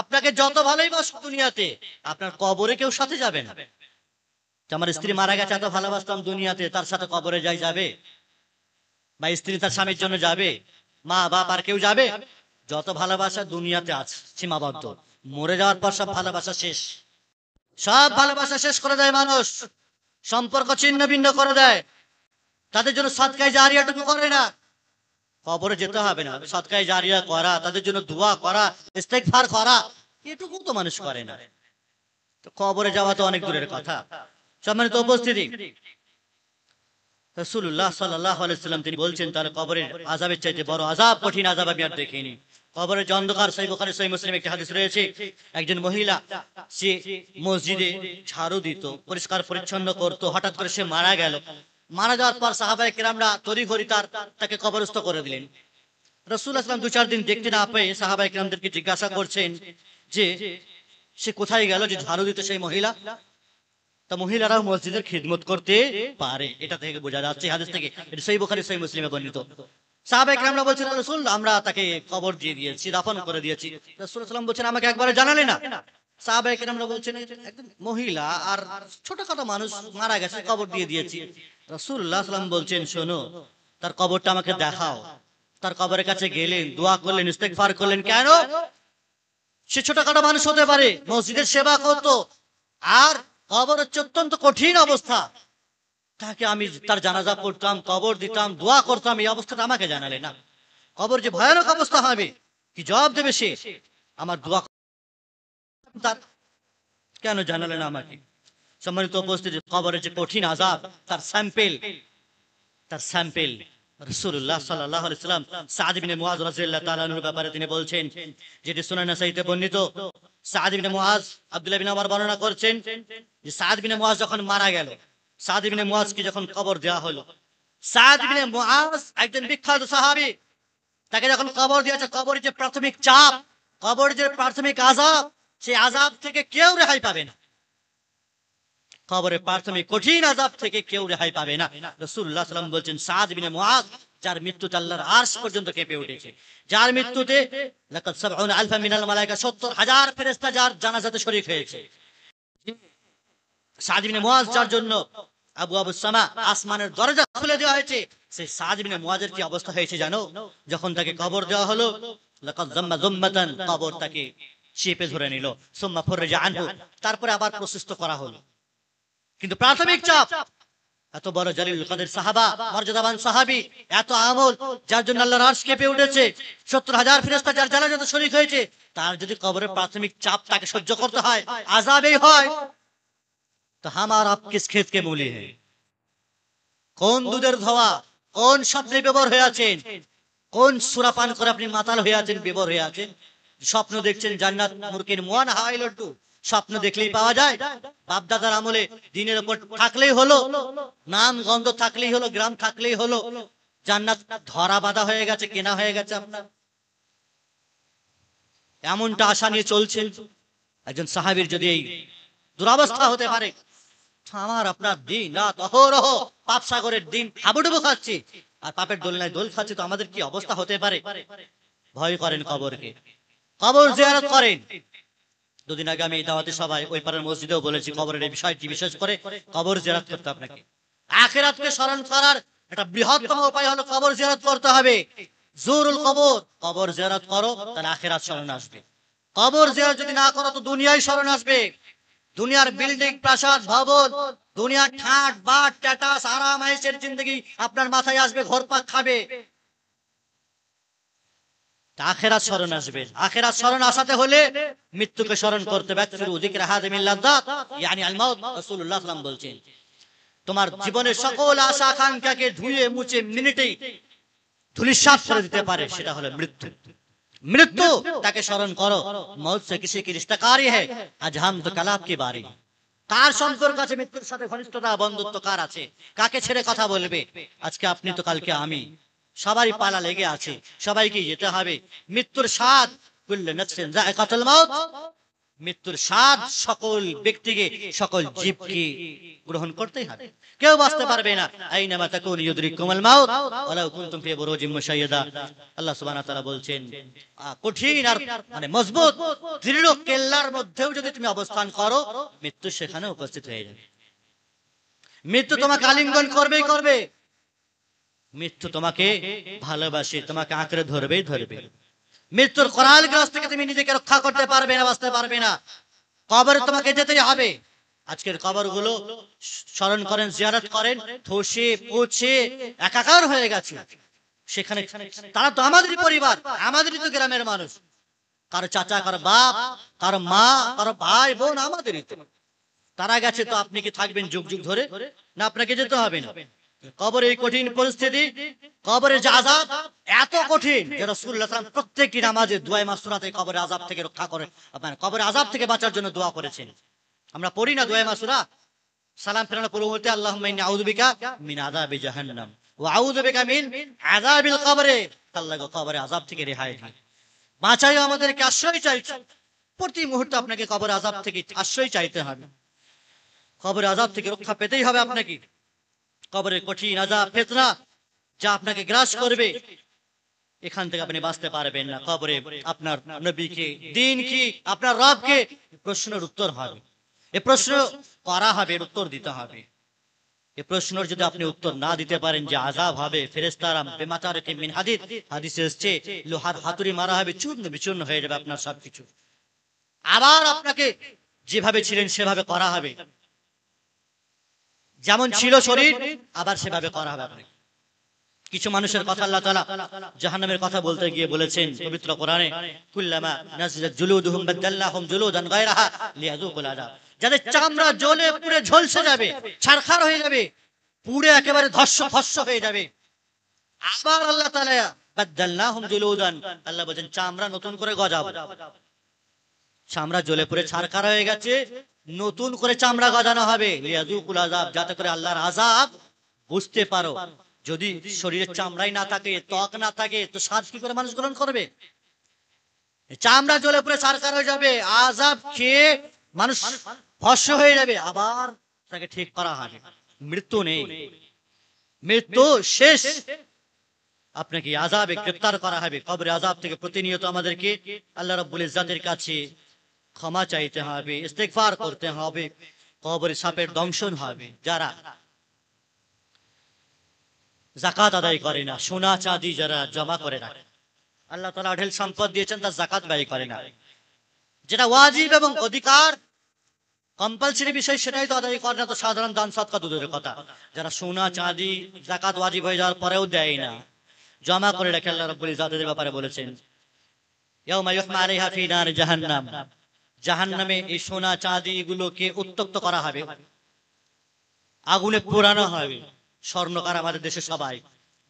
আপনাকে যত ভালোই বাসুক দুনিয়াতে, আপনার কবরে কেউ সাথে যাবে না। আমার স্ত্রী মারা গেছে, এত ভালোবাসতাম দুনিয়াতে, তার সাথে কবরে যাবে? বা স্ত্রী তার স্বামীর জন্য যাবে? মা বাপ আর কেউ যাবে? যত ভালোবাসা দুনিয়াতে আছে সীমাবদ্ধ, মরে যাওয়ার পর সব ভালোবাসা শেষ, সব ভালোবাসা শেষ করে দেয় মানুষ, সম্পর্ক ছিন্ন ভিন্ন করে দেয়, তাদের জন্য সদকায়ে জারিয়াটুকু করে না। কবরে যেতে হবে না, সদকায়ে জারিয়া করা, তাদের জন্য দোয়া করা, ইস্তেগফার করা, এটুকু তো মানুষ করে না। তো কবরে যাওয়া তো অনেক দূরের কথা। সম্মানিত উপস্থিতি, রাসূলুল্লাহ সাল্লাল্লাহু আলাইহি ওয়াসাল্লাম তিনি বলছেন, তার কবরের আযাবের চাইতে বড় আযাব, কঠিন আযাব আমি আর দেখিনি। কবরের যে অন্ধকার, সহিহ বুখারী সহিহ মুসলিম একটি হাদিস রয়েছে, একজন মহিলা, সে মসজিদে ঝাড়ু দিত, পরিষ্কার পরিচ্ছন্ন করত, হঠাৎ করে সে মারা গেল। মারা যাওয়ার পর সাহাবায়ে কেরামরা তড়িঘড়ি তাকে কবরস্থ করে দিলেন। রাসূলুল্লাহ সাল্লাল্লাহু আলাইহি ওয়াসাল্লাম 2-4 দিন দেখতে না পেয়ে সাহাবায়ে কেরামদেরকে জিজ্ঞাসা করছেন যে সে কোথায় গেল, যে ঝাড়ু দিত সেই মহিলা। তা মহিলারাও মসজিদের খিদমত করতে পারে, এটা থেকে বোঝা যাচ্ছে হাদিস থেকে, এটা সহিহ বুখারী সহিহ মুসলিমে বর্ণিত। সাহাবায়ে কেরামরা বলছেন, রাসূল আমরা তাকে কবর দিয়ে দিয়েছি, দাফন করে দিয়েছি। রাসূলুল্লাহ সাল্লাল্লাহু আলাইহি ওয়াসাল্লাম বলছেন, আমাকে একবারে জানালে না? সাহাবায়ে কেরামরা বলছেন, একদম মহিলা আর ছোটখাটো মানুষ মারা গেছে, কবর দিয়ে দিয়েছি। রাসূলুল্লাহ সাল্লাল্লাহু আলাইহি ওয়াসাল্লাম বলছেন, শোনো, তার কবরটা আমাকে দেখাও। তার কবরের কাছে গেলেন, দোয়া করলেন, ইস্তেগফার করলেন। কেন? সে ছোটখাটো মানুষ হতে পারে, মসজিদের সেবা করতো, আর কবর হচ্ছে অত্যন্ত কঠিন অবস্থা, তাকে আমি তার জানাজা পড়তাম, কবর দিতাম, দোয়া করতাম, এই অবস্থাটা আমাকে জানালে না। কবর যে ভয়ানক অবস্থা হবে, কি জবাব দেবে সে? আমার দোয়া তার কেন জানালে না আমাকে? সম্মানিত উপস্থিতি, কবরের যে কঠিন আযাব, তার স্যাম্পল রাসূলুল্লাহ সাল্লাল্লাহু আলাইহি ওয়াসাল্লাম সাদ ইবনে মুআয রাদিয়াল্লাহু তাআলা আনহুর ব্যাপারে তিনি বলছেন, যেটি সুনান নাসাঈতে বর্ণিত। সাদ ইবনে মুআয, আব্দুল্লাহ ইবনে ওমর বর্ণনা করছেন যে সাদ ইবনে মুআয যখন মারা গেল, সাদ ইবনে মুআযকে যখন কবর দেওয়া হলো, সাদ ইবনে মুআয একজন বিখ্যাত সাহাবী, তাকে যখন কবর দিয়েছে, কবরের যে প্রাথমিক চাপ, কবরের যে প্রাথমিক আযাব, সেই আযাব থেকে কেউ রেহাই পাবে না। কবরের প্রাথমিক কঠিন আযাব থেকে কেউ রেহাই পাবে না। রাসূলুল্লাহ সাল্লাল্লাহু আলাইহি ওয়াসাল্লাম বলছেন, সাদ ইবনে মুআয, যার মৃত্যুতে আল্লাহর আরশ পর্যন্ত কেঁপে উঠেছে, যার মৃত্যুতে লাকাদ ৭০,০০০ মিনাল মালায়েকা, ৭০,০০০ ফেরেশতা যার জানাজাতে শরীক হয়েছে। সাদ ইবনে মুআয, যার জন্য আবওয়াবুস সামা, আসমানের দরজা খুলে দেওয়া হয়েছে, সেই সাদ ইবনে মুআযের কি অবস্থা হয়েছে জানো? যখন তাকে কবর দেওয়া হলো, লাকাদ যাম্মা যুম্মাতান, কবর তাকে চেপে ধরে নিল, সুম্মা ফুররিজা আনহু, তারপরে আবার প্রশস্ত করা হলো। কিন্তু প্রাথমিক চাপ, এত বড় জালিলুল কদর সাহাবা, মর্যাদাবান সাহাবী, এত আমল, যার জন্য আল্লাহর আরশ কেঁপে উঠেছে, ৭০,০০০ ফেরেশতা যার জানাজাতে শরীক হয়েছে, তার যদি কবরের প্রাথমিক চাপ তাকে সহ্য করতে হয়, আযাবেই হয়, তো হামার আপ কিস খেত কে মূলি হে? কোন দুধের ধোয়া, কোন স্বপ্নে বিভোর হয়ে আছেন, কোন সূরা পান করে আপনি মাতাল হয়ে আছেন, বিভোর হয়ে আছেন, স্বপ্ন দেখছেন জান্নাত মুরগির মোয়া না হাওয়াই লড্ডু, স্বপ্ন দেখলেই পাওয়া যায়? বাপ দাদার আমলে দিনের উপর থাকলেই হলো, নাম গন্ধ থাকলেই হলো, গ্রাম থাকলেই হলো, জান্নাত ধরা বাঁধা হয়ে গেছে, কেনা হয়ে গেছে আপনার? এমনটা আশা নিয়ে চলছেন। একজন সাহাবীর যদি এই দুরবস্থা হতে পারে, আমার আপনার দিন রাত অহরহ পাপ সাগরের দিন হাবুডুবু খাচ্ছি আর পাপের দোলনায় দোল খাচ্ছি, তো আমাদের কি অবস্থা হতে পারে? ভয় করেন কবরকে, কবর জিয়ারত করেন। দুদিন আগে আমি এই দাওয়াতে সবাই ওই পাড়ার মসজিদেও বলেছি, কবরের এই বিষয়টি বিশেষ করে কবর জিয়ারত করতে আপনাকে। আখিরাতকে স্মরণ করার একটা বৃহত্তম উপায় হলো কবর জিয়ারত করতে হবে। জুরুল কবর, কবর জিয়ারত করো, তাহলে আখিরাত স্মরণ আসবে। কবর জিয়ারত যদি না করো তো দুনিয়ায় স্মরণ আসবে। দুনিয়ার বিল্ডিং, প্রাসাদ, ভবন, দুনিয়ার ঠাট বাট ট্যাটাস আরাম আয়েশের জিন্দগি আপনার মাথায় আসবে, ঘোরপাক খাবে। আখিরাত স্মরণ আসবে। আখিরাত স্মরণ আসাতে হলে মৃত্যুকে স্মরণ করতে হবে। যিকরা হাদিমিল লাযযাত ইয়ানি আল মাউত, রাসূলুল্লাহ সাল্লাল্লাহু আলাইহি ওয়াসাল্লাম বলছেন, তোমার জীবনের সকল আশা আকাঙ্ক্ষাকে ধুয়ে মুছে মিনিটেই ধূলিসাৎ করে দিতে পারে, সেটা হলো মৃত্যু। মৃত্যু তাকে স্মরণ করো। মौत से किसी की रिश्तेकारी है, आज हम तो कलाब की बारी। কার সম্পর্ক আছে মৃত্যুর সাথে? ঘনিষ্ঠতা, বন্ধুত্ব কার আছে? কাকে ছেড়ে কথা বলবে? আজকে আপনি তো কালকে আমি, সবারই পালা লেগে আছে, সবাইকে যেতে হবে। মৃত্যুর স্বাদ, কুল্লু নাফসিন যায়কাতুল মাউত, মৃত্যুর স্বাদ সকল ব্যক্তিকে, সকল জীবকে গ্রহণ করতেই হবে, কেউ বাঁচতে পারবে না। আইনামা তাকুনু ইউদরিকুমুল মাউত ওয়ালাউ কুনতুম ফি বুরুজিম মুশাইয়াদা। আল্লাহ সুবহানাহু ওয়া তাআলা বলছেন, কঠিন আর মানে মজবুত দৃঢ় কেল্লার মধ্যেও যদি তুমি অবস্থান করো, মৃত্যু সেখানে উপস্থিত হয়ে যাবে। মৃত্যু তোমাকে আলিঙ্গন করবেই করবে। মৃত্যু তোমাকে ভালোবাসে, তোমাকে আঁকড়ে ধরবেই ধরবে। মৃত্যুর করাল গ্রাস থেকে তুমি নিজেকে রক্ষা করতে পারবে না, বাঁচতে পারবে না। কবরে তোমাকে যেতেই হবে। আজকের কবরগুলো স্মরণ করেন, জিয়ারত করেন, ধসে পচে একাকার হয়ে গেছে। সেখানে তারা তো আমাদেরই পরিবার, আমাদেরই তো গ্রামের মানুষ। কারো চাচা, কারো বাপ, কারো মা, কারো ভাই বোন, আমাদেরই তো। তারা গেছে, তো আপনি কি থাকবেন যুগ যুগ ধরে? না, আপনাকে যেতে হবে না। কবরের এই কঠিন পরিস্থিতি, কবরের যে আযাব এত কঠিন যে রাসূলুল্লাহ সাল্লাল্লাহু আলাইহি ওয়াসাল্লাম প্রত্যেকটি নামাজে দুআয়ে মাসুরাতে কবরের আযাব থেকে রক্ষা করে, আপনার কবরের আযাব থেকে বাঁচার জন্য দোয়া করেছেন। আমরা পড়ি না দুআয়ে মাসুরা? সালাম ফেরানোর পূর্বে আল্লাহুম্মা ইন্নী আউযু বিকা মিন আযাবি জাহান্নাম ওয়া আউযু বিকা মিন আযাবিল কবর। আল্লাহ গো, কবরের আযাব থেকে রেহাই দিন, বাঁচাই, আমাদেরকে আশ্রয় চাইছি। প্রতি মুহূর্তে আপনাকে কবরের আযাব থেকে আশ্রয় চাইতে হবে। কবরের আযাব থেকে রক্ষা পেতেই হবে আপনাকে। কবরের কঠিন আযাব, ফিতনা যা আপনাকে গ্রাস করবে, এখান থেকে আপনি বাঁচতে পারবেন না। কবরে আপনার নবীকে, দ্বীন কি, আপনার রবকে প্রশ্নের উত্তর হবে। এই প্রশ্ন করা হবে, এর উত্তর দিতে হবে। এই প্রশ্নের যদি আপনি উত্তর না দিতে পারেন, যে আযাব হবে, ফেরেশতারা বিমাতারিকি মিন হাদিদ, হাদিসে এসেছে লোহার হাতুড়ি মারা হবে, চূর্ণ বিচূর্ণ হয়ে যাবে আপনার সবকিছু। আবার আপনাকে যেভাবে ছিলেন সেভাবে করা হবে, যেমন ছিল শরীর আবার সেভাবে করা হবে আপনাকে। কিছু মানুষের কথা আল্লাহ তাআলা জাহান্নামের কথা বলতে গিয়ে বলেছেন পবিত্র কোরআনে, কুল্লামা নাজিজাত জুলুদুহুম বাদদালনাহুম জুলুদান গায়রাহা লিয়াযুকুল আযাব। যাদের চামড়া জ্বলে পুড়ে ঝলসে যাবে, ছারখার হয়ে যাবে, পুড়ে একেবারে ধস্য ফস্য হয়ে যাবে, আবার আল্লাহ তাআলা বাদদালনাহুম জুলুদান, আল্লাহ বলেন চামড়া নতুন করে গজাবো। চামড়া জ্বলে পুড়ে ছারখার হয়ে গেছে, নতুন করে চামড়া গজানো হবে, লিয়াযুকুল আযাব, যাতে করে আল্লাহর আযাব বুঝতে পারো। যদি শরীরের চামড়াই না থাকে, ত্বক না থাকে, তো স্বাদ কি করে মানুষ গ্রহণ করবে? চামড়া জ্বলে পুড়ে ছারখার হয়ে যাবে, আযাব খেয়ে মানুষ ভস্ম হয়ে যাবে, আবার তাকে ঠিক করা হবে। মৃত্যু নেই, মৃত্যু শেষ। আপনাকে আযাবে গ্রেফতার করা হবে। কবরে আযাব থেকে প্রতিনিয়ত আমাদেরকে আল্লাহ রাব্বুল ইজ্জাতের কাছে ক্ষমা চাইতে হবে, ইস্তেগফার করতে হবে। কবরে সাপের দংশন হবে। যারা যাকাত আদায় করে না, সোনা চাঁদি যারা জমা করে রাখে, আল্লাহ তাআলা ঢেল সম্পদ দিয়েছেন, তার যাকাত ব্যয় করে না, যেটা ওয়াজিব এবং অধিকার কম্পালসরি বিষয় সেটাই তো আদায় করে না, তো সাধারণ দান সদকা দূরের কথা। যারা সোনা চাঁদি যাকাত ওয়াজিব হয়ে যাওয়ার পরেও দেয় না, জমা করে রাখে, আল্লাহ রাব্বুল ইজ্জাতের ব্যাপারে বলেছেন, ইয়াউমা ইউহমা আলাইহা ফি নার জাহান্নাম, জাহান্নামে এই সোনা চাঁদি গুলোকে উত্তপ্ত করা হবে, আগুনে পোড়ানো হবে। স্বর্ণকার আমাদের দেশে সবাই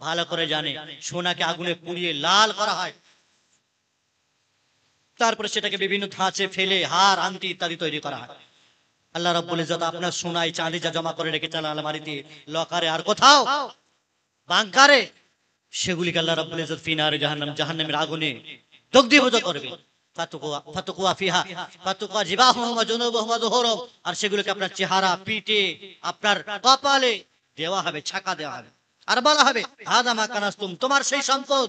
ভালো করে জানে, সোনাকে আগুনে পুড়িয়ে লাল করা হয়, তারপরে সেটাকে বিভিন্ন ধাঁচে ফেলে হার আংটি ইত্যাদি তৈরি করা হয়। আল্লাহ রাব্বুল ইজ্জত আপনার সোনাই চাঁদি যা জমা করে রেখেছেন আলমারিতে, লকারে, আর কোথাও বাংকারে, সেগুলিকে আল্লাহ রাব্বুল ইজ্জত ফিনার জাহান্নাম, জাহান্নামের আগুনে দগ্ধীভূত করবে। ফাতুকুয়া ফিহা ফাতুকুয়া জিবাহুম ওয়া জুনুবুহুম ওয়া যুহুরুহুম, আর সেগুলোকে আপনার চেহারা, পিঠে, আপনার কপালে দেওয়া হবে, ছাকা দেওয়া হবে, আর বলা হবে হাদা মা কানাস্তুম, তোমার সেই সম্পদ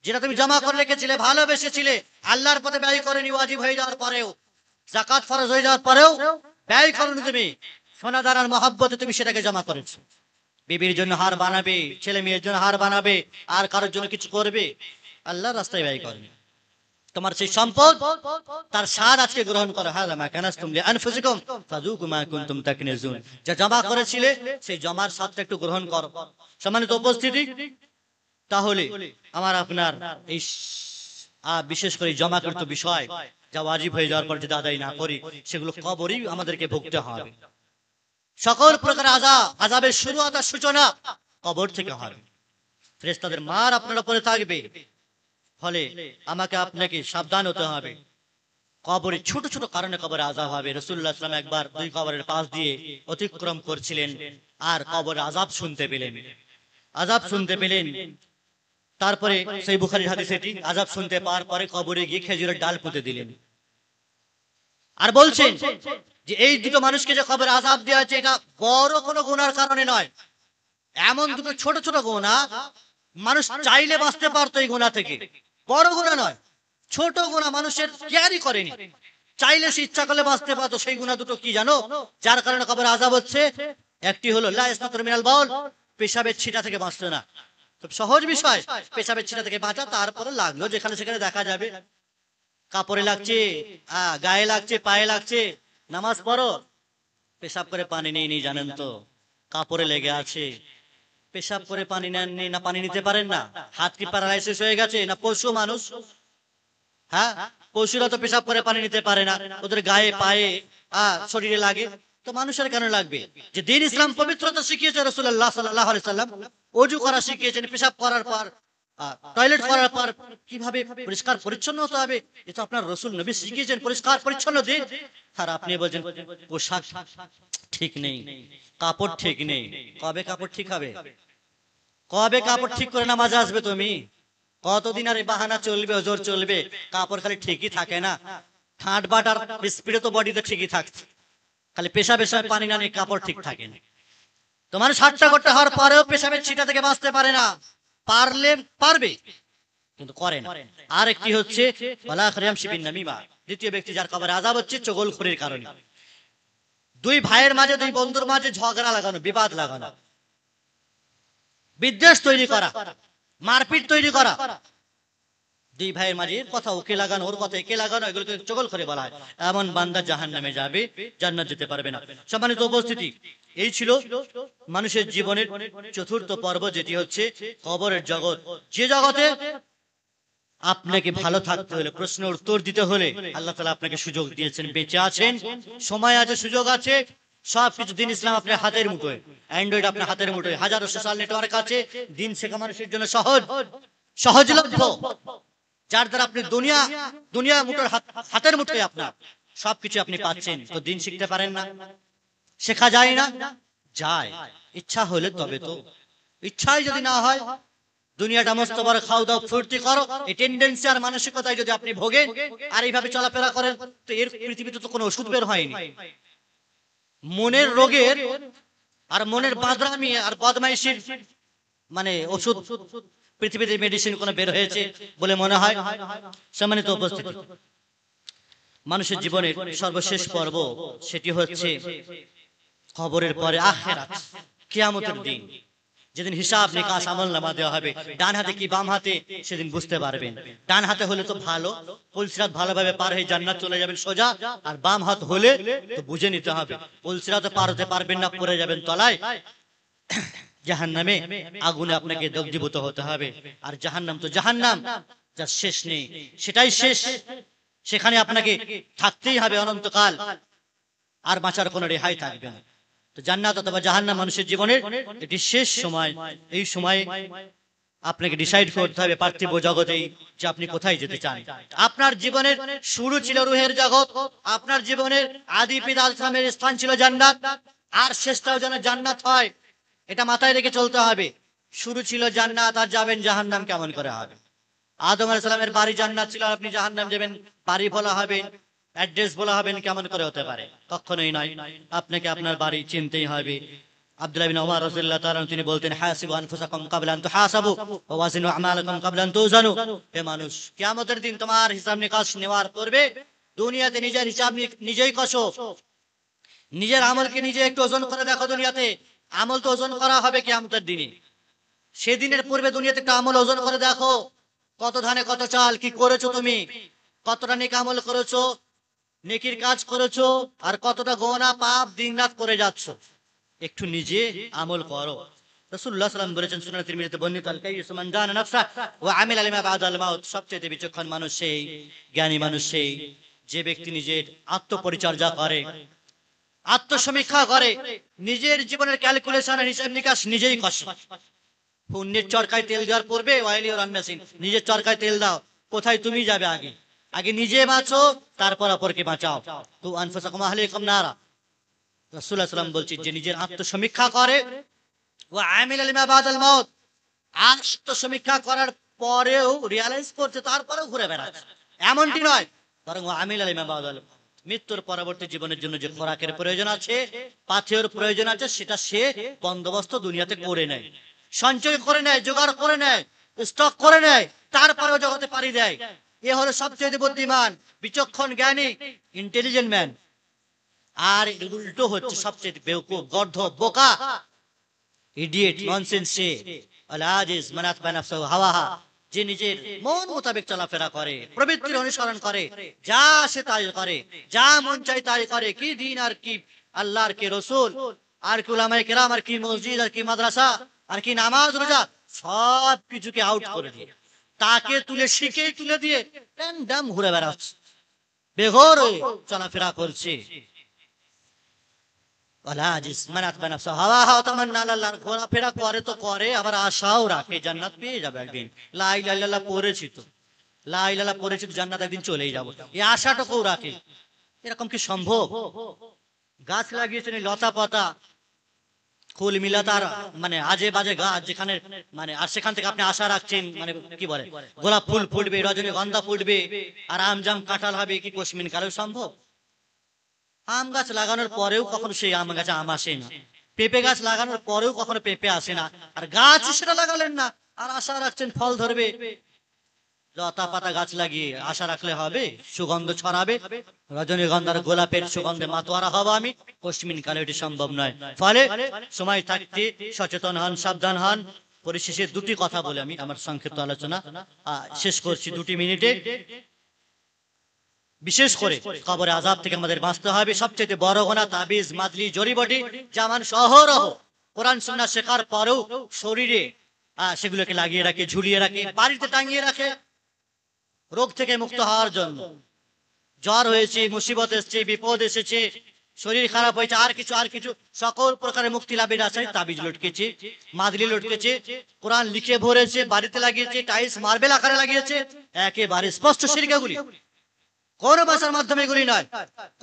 যেটা তুমি জমা করে রেখেছিলে, ভালোবেসেছিলে, আল্লাহর পথে ব্যয় করেনি, ওয়াজিব হয়ে যাওয়ার পরেও, যাকাত ফরজ হয়ে যাওয়ার পরেও ব্যয় করনি তুমি, সোনা দানার মহব্বতে তুমি সেটাকে জমা করেছো। বিবির জন্য হার বানাবে, ছেলে মেয়ের জন্য হার বানাবে, আর কারোর জন্য কিছু করবে, আল্লাহর রাস্তায় ব্যয় করবে। তোমার সেই সম্পদ, তার স্বাদ আজকে গ্রহণ করো। হাযা মা কানাস্তুম লিআনফুসিকুম ফাযুকু মা কুনতুম তাকনিজুন, যা জমা করেছিলে সেই জমার স্বাদটা একটু গ্রহণ করো। সম্মানিত উপস্থিতি, তাহলে আমার আপনার এই বিশেষ করে জমাকৃত বিষয় যা ওয়াজিব হয়ে যাওয়ার পর যদি আদায় না করি, সেগুলো কবরেই আমাদেরকে ভুগতে হবে। সকল প্রকার আযাবের শুরুয়াত আর সূচনা কবর থেকে হবে। ফেরেশতাদের মার আপনার উপরে থাকবে, ফলে আমাকে আপনাকে সাবধান হতে হবে। কবরে ছোট ছোট কারণে কবরে আযাব হবে। রাসূলুল্লাহ সাল্লাল্লাহু আলাইহি ওয়াসাল্লাম একবার দুই কবরের পাশ দিয়ে অতিক্রম করছিলেন, আর কবরে আযাব শুনতে পেলেন। আযাব শুনতে পেলেন, তারপরে সেই বুখারীর হাদিস, এটি আযাব শুনতে পাওয়ার পরে কবরে গিয়ে খেজুরের ডাল পুঁতে দিলেন, আর বলছেন যে এই দুটো মানুষকে যে কবরে আযাব দেওয়া হয়েছে, এটা বড় কোনো গুনার কারণে নয়, এমন দুটো ছোট ছোট গুনাহ, মানুষ চাইলে বাঁচতে পারতো এই গুনাহ থেকে। বড় গুনাহ নয়, ছোট গুনাহ, মানুষের কেয়ারই করেনি, চাইলে সে ইচ্ছা করলে বাঁচতে পারতো। সেই গুনাহ দুটো কি জানো, যার কারণে কবরে আযাব হচ্ছে? একটি হলো লা ইসতাতরু মিনাল বাউল, পেশাবের ছিটা থেকে বাঁচতো না। খুব সহজ বিষয়, পেশাবের ছিটা থেকে বাঁচা, তারপরে লাগলো যেখানে সেখানে দেখা যাবে, কাপড়ে লাগছে, গায়ে লাগছে, পায়ে লাগছে, নামাজ পড়ো, পেশাব করে পানি নেই, জানেন তো, কাপড়ে লেগে আছে, পেশাব করে পানি নেননি, না পানি নিতে পারেন না, হাত কি প্যারালাইসিস হয়ে গেছে, না পশু মানুষ? হ্যাঁ, পশুরা তো পেশাব করে পানি নিতে পারে না, ওদের গায়ে পায়ে শরীরে লাগে, তো মানুষের কেন লাগবে? যে দ্বীন ইসলাম পবিত্রতা শিখিয়েছে রাসূলুল্লাহ সাল্লাল্লাহু আলাইহি সাল্লাম, ওযু করা শিখিয়েছেন, পেশাব করার পর, টয়লেট করার পর কিভাবে পরিষ্কার পরিচ্ছন্ন হতে হবে, এটা আপনার রাসূল নবী শিখিয়েছেন, পরিষ্কার পরিচ্ছন্ন দিন। আর আপনি বলছেন পোশাক ঠিক নেই, কাপড় ঠিক নেই। কবে কাপড় ঠিক হবে? কবে কাপড় ঠিক করে নামাজে আসবে তুমি? কতদিন আর এই বাহানা চলবে, ওজোর চলবে? কাপড় খালি ঠিকই থাকে না, ঠাঁট বাটার স্পিডে তো বডিতে ঠিকই থাকছে, খালি পেশাবের সময় পানি না নিয়ে কাপড় ঠিক থাকে না। তো মানুষ 60টা করতে হওয়ার পরেও পেশাবের ছিটা থেকে বাঁচতে পারে না, পারলে পারবে কিন্তু করে না। আর একটি হচ্ছে ওয়ালা খারিয়াম শিবিন নামিমা, দ্বিতীয় ব্যক্তি যার কবরে আযাব হচ্ছে চগলখড়ির কারণে। দুই ভাইয়ের মাঝে, দুই বন্ধুর মাঝে ঝগড়া লাগানো, বিবাদ লাগানো, বিদ্বেষ তৈরি করা, মারপিট তৈরি করা, দুই ভাইয়ের মাঝে কথা ওকে লাগানো, ওর কথা একে লাগানো, এগুলোকে চগলখড়ি বলা হয়। এমন বান্দা জাহান্নামে যাবে, জান্নাত যেতে পারবে না। সম্মানিত উপস্থিতি, এই ছিল মানুষের জীবনের চতুর্থ পর্ব, যেটি হচ্ছে কবরের জগৎ। যে জগতে আপনাকে ভালো থাকতে হলে, প্রশ্নের উত্তর দিতে হলে আল্লাহ তাআলা আপনাকে সুযোগ দিয়েছেন, বেঁচে আছেন, সময় আছে, সুযোগ আছে, সবকিছু দিন ইসলাম আপনার হাতের মুঠোয়, অ্যান্ড্রয়েড আপনার হাতের মুঠোয়, হাজারো সোশ্যাল নেটওয়ার্ক আছে, দিন শেখা মানুষের জন্য সহজলভ্য, যার দ্বারা আপনি দুনিয়া মুঠোর হাতের মুঠোয়, আপনার সবকিছু আপনি পাচ্ছেন। তো দিন শিখতে পারেন না, শেখা যায় না? যায়, ইচ্ছা হলে তবে তো। ইচ্ছাই যদি না হয়, দুনিয়াটা মস্ত বড়, খাও দাও ফুর্তি করো, এই টেন্ডেন্সি আর মানসিকতায় যদি আপনি ভোগেন আর এইভাবে চলাফেরা করেন, তো এর পৃথিবীতে তো কোনো ওষুধ বের হয়নি। মনের রোগের আর মনের বাঁদরামি আর বদমাইশির মানে ওষুধ পৃথিবীতে মেডিসিন কোনো বের হয়েছে বলে মনে হয়? সম্মানিত উপস্থিতি, মানুষের জীবনের সর্বশেষ পর্ব, সেটি হচ্ছে কবরের পরে আখিরাত, কিয়ামতের দিন, যেদিন হিসাব নিকাশ আমলনামা দেওয়া হবে। ডান হাতে কি বাম হাতে, সেদিন বুঝতে পারবেন। ডান হাতে হলে তো ভালো, পুলসিরাত ভালোভাবে পার হয়ে জান্নাত চলে যাবেন সোজা, আর বাম হাত হলে তো বুঝে নিতে হবে, পুলসিরাতে পার হতে পারবেন না, পড়ে যাবেন তলায়, জাহান্নামে আগুনে আপনাকে দগ্ধীভূত হতে হবে। আর জাহান্নাম তো জাহান্নাম, যার শেষ নেই, সেটাই শেষ, সেখানে আপনাকে থাকতেই হবে অনন্তকাল, আর বাঁচার কোনো রেহাই থাকবে না। তো জান্নাত অথবা জাহান্নাম মানুষের জীবনের এটি শেষ সময়। এই সময়ে আপনাকে ডিসাইড করতে হবে পার্থিব জগতেই যে আপনি কোথায় যেতে চান। আপনার জীবনের শুরু ছিল রুহের জগৎ, আপনার জীবনের আদি পিতা আদমের স্থান ছিল জান্নাত, আর শেষটাও যেন জান্নাত হয়, এটা মাথায় রেখে চলতে হবে। শুরু ছিল জান্নাত আর যাবেন জাহান্নাম, কেমন করে হবে? আদম আলাইহিস সালামের বাড়ি জান্নাত ছিল, আপনি জাহান্নাম যাবেন, বাড়ি বলা হবে, অ্যাড্রেস বলা হবেন, কেমন করে হতে পারে? কখনোই নয়। আপনাকে আপনার বাড়ি চিনতেই হবে। আব্দুল্লাহ বিন ওমর রাদিয়াল্লাহু তাআলা তিনি বলতেন, হাসিবু আনফুসাকুম ক্বাবলা আন তুহাসাবু ওয়া ওয়াজিনু আমালাকুম ক্বাবলা আন তুজানু। হে মানুষ, কিয়ামতের দিন তোমার হিসাব নিকাশ নেওয়ার পূর্বে দুনিয়াতে নিজের হিসাব নিজেই কষো, নিজের আমলকে নিজে একটু ওজন করে দেখো। দুনিয়াতে আমল তো ওজন করা হবে কিয়ামতের দিনে, সেদিনের পূর্বে দুনিয়াতে একটা আমল ওজন করে দেখো, কত ধানে কত চাল, কি করেছো তুমি, কতটা নেক আমল করেছো, নেকির কাজ করেছো, আর কতটা গোনা পাপ দিনরাত করে যাচ্ছ। একটু নিজে আমল করো। রাসূলুল্লাহ সাল্লাল্লাহু আলাইহি ওয়াসাল্লাম বলেছেন সুনানে তিরমিজিতে বর্ণিত, আল কাইয়্যিসু মান দানা নাফসা ওয়া আমিলা লিমা বাদাল মাউত। সবচেয়ে বিচক্ষণ মানুষ সেই, জ্ঞানী মানুষ সেই, যে ব্যক্তি নিজের আত্মপরিচর্যা করে, আত্মসমীক্ষা করে, নিজের জীবনের ক্যালকুলেশন আর হিসাব নিকাশ নিজেই কষে। পুণ্যের চরকায় তেল দেওয়ার পূর্বে অয়েল ইওর মেশিন, নিজের চরকায় তেল দাও। কোথায় তুমি যাবে? আগে আগে নিজে বাঁচো, তারপর অপরকে বাঁচাও। তো আনফুসাকুম আহলিকুম নারা। রাসূলুল্লাহ সাল্লাল্লাহু আলাইহি ওয়াসাল্লাম বলছেন, যে নিজের আত্মসমীক্ষা করে, ওয়া আমিলা লিমা বাদাল মাউত, আত্মসমীক্ষা করার পরেও রিয়ালাইজ করছে, তারপরেও ঘুরে বেড়াচ্ছে, এমনটি নয়, বরং ওয়া আমিলা লিমা বাদাল, মৃত্যুর পরবর্তী জীবনের জন্য যে খোরাকের প্রয়োজন আছে, পাথেয়ের প্রয়োজন আছে, সেটা সে বন্দোবস্ত দুনিয়াতে করে নেয়, সঞ্চয় করে নেয়, জোগাড় করে নেয়, স্টক করে নেয়, তারপরেও জগতে পাড়ি দেয়। এ হলো সবচেয়ে বুদ্ধিমান, বিচক্ষণ, জ্ঞানী, ইন্টেলিজেন্ট ম্যান। আর উল্টো হচ্ছে সবচেয়ে বেওকুফ, গর্ধ, বোকা, ইডিয়েট, ননসেন্স সে, আল আজিজ মান আতবা নাফসাহু হাওয়াহা, যে নিজের মন মোতাবেক চলাফেরা করে, প্রবৃত্তির অনুসরণ করে, যা সে তাই করে, যা মন চাই তাই করে, কি দিন আর কি আল্লাহর কি রাসূল আর কি উলামায়ে কেরাম আর কি মসজিদ আর কি মাদ্রাসা আর কি নামাজ রোজা, সব কিছুকে আউট করে দিয়ে, তাকে তুলে শিখে তুলে দিয়ে র্যান্ডম ঘুরে বেড়াচ্ছে, বেঘর হয়ে চলাফেরা করছে। ঘোরাফেরা করে তো করে, আবার আশাও রাখে জান্নাত পেয়ে যাবে একদিন। লা ইলাহা ইল্লাল্লাহ পড়েছি তো, লা ইলাহা ইল্লাল্লাহ পড়েছি তো, জান্নাত একদিন চলেই যাবো, এই আশাটাকেও রাখে। এরকম কি সম্ভব? গাছ লাগিয়েছেন লতা পাতা ফুল মিলা, তার মানে আজে বাজে গাছ, যেখানে মানে, আর সেখান থেকে আপনি আশা রাখছেন, মানে কি বলে, গোলাপ ফুল ফুটবে, রজনীগন্ধা ফুটবে, আর আম জাম কাঁঠাল হবে, কি কোশমিন কালেও সম্ভব? আম গাছ লাগানোর পরেও কখনো সেই আম গাছে আম আসে না, পেঁপে গাছ লাগানোর পরেও কখনো পেঁপে আসে না, আর গাছ সেটা লাগালেন না, আর আশা রাখছেন ফল ধরবে। লতা পাতা গাছ লাগিয়ে আশা রাখলে হবে সুগন্ধ ছড়াবে, রজনীগন্ধার গোলাপের সুগন্ধে মাতোয়ারা হবো আমি? কোশমিন কালে এটি সম্ভব নয়। ফলে সময় থাকতে সচেতন হন, সাবধান হন। পরিশেষে দুটি কথা বলে আমি আমার সংক্ষিপ্ত আলোচনা শেষ করছি 2 মিনিটে। বিশেষ করে কবরে আযাব থেকে আমাদের বাঁচতে হবে। সবচেয়ে বড় গুনাহ তাবিজ, মাদলি, জড়িবটি, জামান সহরহ কোরআন সুন্নাহ শেখার পরেও শরীরে সেগুলোকে লাগিয়ে রাখে, ঝুলিয়ে রাখে, বাড়িতে টাঙিয়ে রাখে রোগ থেকে মুক্ত হওয়ার জন্য। জ্বর হয়েছে, মুসিবত এসেছে, বিপদ এসেছে, শরীর খারাপ হয়েছে, আর কিছু সকল প্রকারের মুক্তি লাভের আশায় তাবিজ লটকেছে, মাদলি লটকেছে, কোরআন লিখে ভরেছে, বাড়িতে লাগিয়েছে, টাইলস মার্বেল আকারে লাগিয়েছে, একেবারে স্পষ্ট শিরক এগুলি। কোন ভাষার মাধ্যমে এগুলি নয়,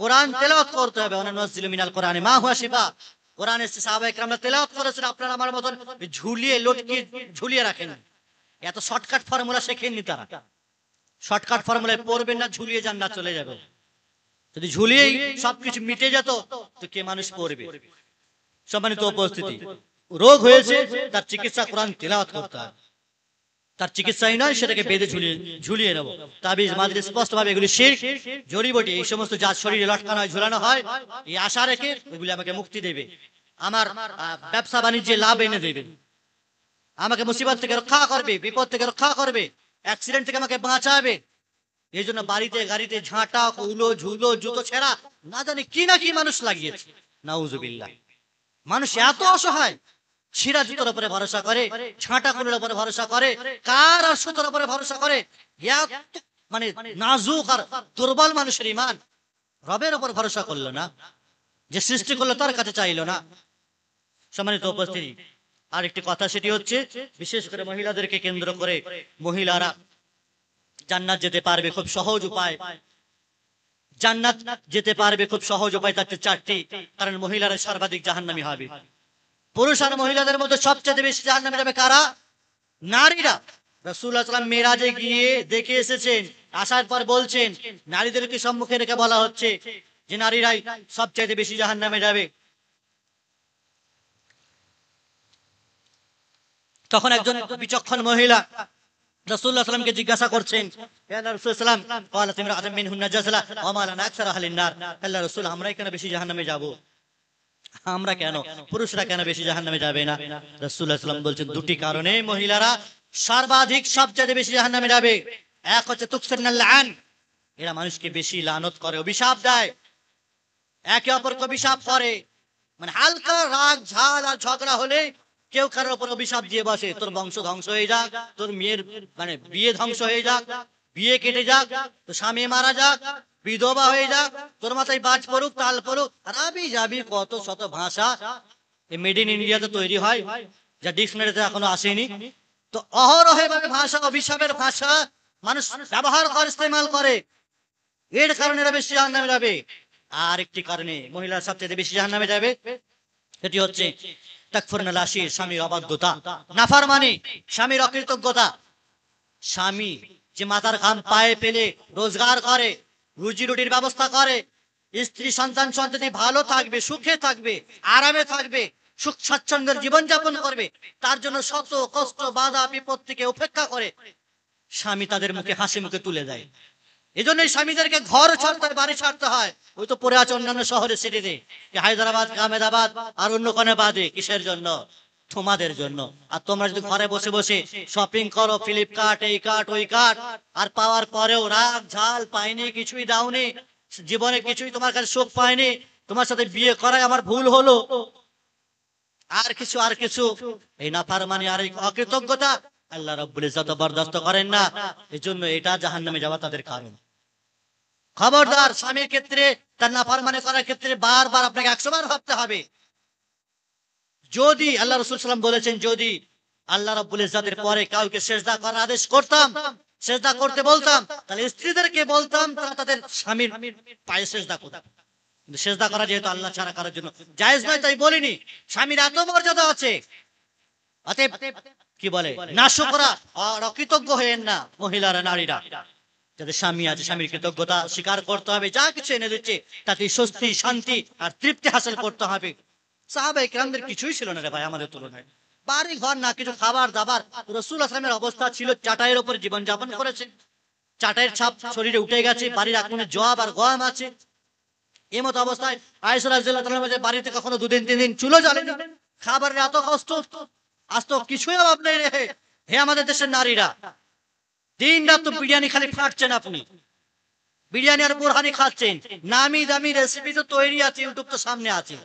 কোরআন তেলাওয়াত করতে হবে। ওয়ানানাজ্জিলু মিনাল কোরআনি মা হুয়া শিফা। কোরআন এসে সাহাবায়ে কেরামরা তেলাওয়াত করেছেন, আপনারা আমার মতন ঝুলিয়ে লটকে ঝুলিয়ে রাখেন। এত শর্টকাট ফর্মুলা শেখেননি তারা, শর্টকাট ফর্মুলায় পড়বেন না, ঝুলিয়ে যান না, চলে যাবে। যদি ঝুলিয়েই সবকিছু মিটে যেত তো কে মানুষ পড়বে? সম্মানিত উপস্থিতি, রোগ হয়েছে, তার চিকিৎসা কোরআন তেলাওয়াত করতে হবে। তার চিকিৎসাই নয়, সেটাকে বেঁধে ঝুলিয়ে নেবো। তাবিজ, মাদলি, স্পষ্ট ভাবে এগুলি শিরক, জড়িবটি, এই সমস্ত যা শরীরে লটকানো হয়, ঝুলানো হয়, এই আশা রেখে এগুলি আমাকে মুক্তি দেবে, আমার ব্যবসা বাণিজ্যে লাভ এনে দেবে, আমাকে মুসিবত থেকে রক্ষা করবে, বিপদ থেকে রক্ষা করবে, অ্যাক্সিডেন্ট থেকে আমাকে বাঁচাবে। এই জন্য বাড়িতে গাড়িতে ঝাঁটা, উলো, ঝুলো, জুতো ছেঁড়া, না জানি কি না কি মানুষ লাগিয়েছে। নাউজুবিল্লাহ। মানুষ এত অসহায়, ছিঁড়া জুতোর উপরে ভরসা করে, ঝাঁটা কুলোর উপরে ভরসা করে, কার আর সুতোর উপরে ভরসা করে। মানে নাজুক আর দুর্বল মানুষের ঈমান। রবের উপর ভরসা করলো না, যে সৃষ্টি করলো তার কাছে চাইলো না। সম্মানিত উপস্থিতি, আরেকটি কথা, সেটি হচ্ছে বিশেষ করে মহিলাদেরকে কেন্দ্র করে, মহিলারা জান্নাত যেতে পারবে খুব সহজ উপায়। জান্নাত যেতে পারবে খুব সহজ উপায় থাকছে চারটি। কারণ মহিলারা সর্বাধিক জাহান্নামী হবে। পুরুষ আর মহিলাদের মধ্যে সবচেয়ে বেশি জাহান্নামে যাবে কারা? নারীরা। রাসূলুল্লাহ সাল্লাল্লাহু আলাইহি ওয়াসাল্লাম মেরাজে গিয়ে দেখে এসেছেন, আসার পর বলছেন, নারীদেরকে সম্মুখে রেখে বলা হচ্ছে যে নারীরাই সবচেয়ে বেশি জাহান্নামে যাবে। তখন একজন বিচক্ষণ মহিলা রাসূলুল্লাহ সাল্লাল্লাহু আলাইহি ওয়াসাল্লামকে জিজ্ঞাসা করছেন, ইয়া রাসূলুল্লাহ সাল্লাম, ক্বালাত ইমরাআতুম মিনহুন্না জাযলা ওয়া মা লানা আকসার আহলিন নার। আল্লাহ রাসূল, আমরাই কেন বেশি জাহান্নামে যাব? আমরা কেন, পুরুষরা কেন বেশি জাহান্নামে যাবে না? রাসূলুল্লাহ সাল্লাল্লাহু আলাইহি ওয়াসাল্লাম বলছেন, দুটি কারণে মহিলারা সর্বাধিক সবচেয়ে বেশি জাহান্নামে যাবে। এক হচ্ছে তুকসিরনাল লাআন, এরা মানুষকে বেশি লানত করে, অভিশাপ দেয়, একে অপরকে অভিশাপ করে। মানে হালকা রাগ ঝাল আর ঝগড়া হলে কেউ কারোর উপর অভিশাপ দিয়ে বসে, তোর বংশ ধ্বংস হয়ে যাক, তোর মেয়ের মানে বিয়ে ধ্বংস হয়ে যাক, বিয়ে কেটে যাক, তোর স্বামী মারা যাক, বিধবা হয়ে যাক, তোর মাথায় বাজ পড়ুক, তাল পড়ুক, আর আবি যাবি কত শত ভাষা মেড ইন ইন্ডিয়াতে তৈরি হয়, যা ডিকশনারিতে এখনো আসেনি। তো অহরহে ভাবে ভাষা, অভিশাপের ভাষা মানুষ ব্যবহার করে, ইস্তেমাল করে। এর কারণে এরা বেশি জাহান্নামে যাবে। আর একটি কারণে মহিলার সবচেয়ে বেশি জাহান্নামে যাবে, সেটি হচ্ছে তাকফুরনাল আশির, স্বামীর অবাধ্যতা, নাফরমানি, স্বামীর অকৃতজ্ঞতা। স্বামী যে মাথার ঘাম পায়ে ফেলে রোজগার করে, রুজি রুটির ব্যবস্থা করে, স্ত্রী সন্তান সন্ততি ভালো থাকবে, সুখে থাকবে, আরামে থাকবে, সুখ স্বাচ্ছন্দ্যের জীবনযাপন করবে, তার জন্য শত কষ্ট বাধা বিপত্তিকে উপেক্ষা করে স্বামী তাদের মুখে হাসি মুখে তুলে দেয়। এই জন্য স্বামীদেরকে ঘর ছাড়তে হয়, বাড়ি ছাড়তে হয়। ওই তো পড়ে আছে অন্যান্য শহরে সিটিতে, হায়দ্রাবাদ, আহমেদাবাদ আর অন্য কোনে বাদে। কিসের জন্য? তোমাদের জন্য। আর তোমরা যদি ঘরে বসে বসে শপিং করো, ফ্লিপকার্ট, এই কার্ট ওই কার্ট, আর পাওয়ার পরেও রাগ ঝাল পাইনি, কিছুই দাওনি, জীবনে কিছুই তোমার কাছে সুখ পাইনি, তোমার সাথে বিয়ে করাই আমার ভুল হলো, আর কিছু এই নাফরমানি আর এই অকৃতজ্ঞতা আল্লাহ রাব্বুল ইজ্জত বরদাস্ত করেন না। এজন্য এটা জাহান্নামে যাওয়া তাদের কারণ। খবরদার, স্বামীর ক্ষেত্রে তার নাফরমানি করার ক্ষেত্রে বারবার আপনাকে 100 বার ভাবতে হবে। যদি আল্লাহ রাসূল সাল্লাল্লাহু আলাইহি ওয়াসাল্লাম বলেছেন, যদি আল্লাহ রাব্বুল ইজ্জতের পরে কাউকে সিজদা করার আদেশ করতাম, সিজদা করতে বলতাম, তাহলে স্ত্রীদেরকে বলতাম তারা তাদের স্বামীর পায়ে সিজদা করত। কিন্তু সিজদা করা যেহেতু আল্লাহ ছাড়া কারোর জন্য জায়েজ নয়, তাই বলিনি। স্বামীর এত মর্যাদা আছে, অতএব কি বলে, নাশুকরা আর অকৃতজ্ঞ হয়েন না মহিলারা, নারীরা। যাদের স্বামী আছে, স্বামীর কৃতজ্ঞতা স্বীকার করতে হবে। যা কিছু এনে দিচ্ছে তাতে স্বস্তি, শান্তি আর তৃপ্তি হাসিল করতে হবে। সাহাবায়ে কেরামদের কিছুই ছিল না রে ভাই আমাদের তুলনায়। বাড়ি ঘর না, কিছু খাবার দাবার। রাসূলুল্লাহ সাল্লাল্লাহু আলাইহি ওয়াসাল্লামের অবস্থা ছিল চাটাইয়ের উপর জীবনযাপন করেছে, চাটাইয়ের ছাপ শরীরে উঠে গেছে, বাড়ির এক কোণে জব আর গম আছে। এই মতো অবস্থায় আয়েশা রাদিয়াল্লাহু তাআলা বলেন, বাড়িতে কখনো 2 দিন 3 দিন চুলো জ্বলে না, খাবারের এত কষ্ট, আজ তো কিছুই অভাব নেই রে। হে আমাদের দেশের নারীরা, দিন রাত তো বিরিয়ানি খালি খাচ্ছেন, আপনি বিরিয়ানি আর বোরহানি খাচ্ছেন, নামি দামি রেসিপি তো তৈরি আছে, ইউটিউব তো সামনে আছে।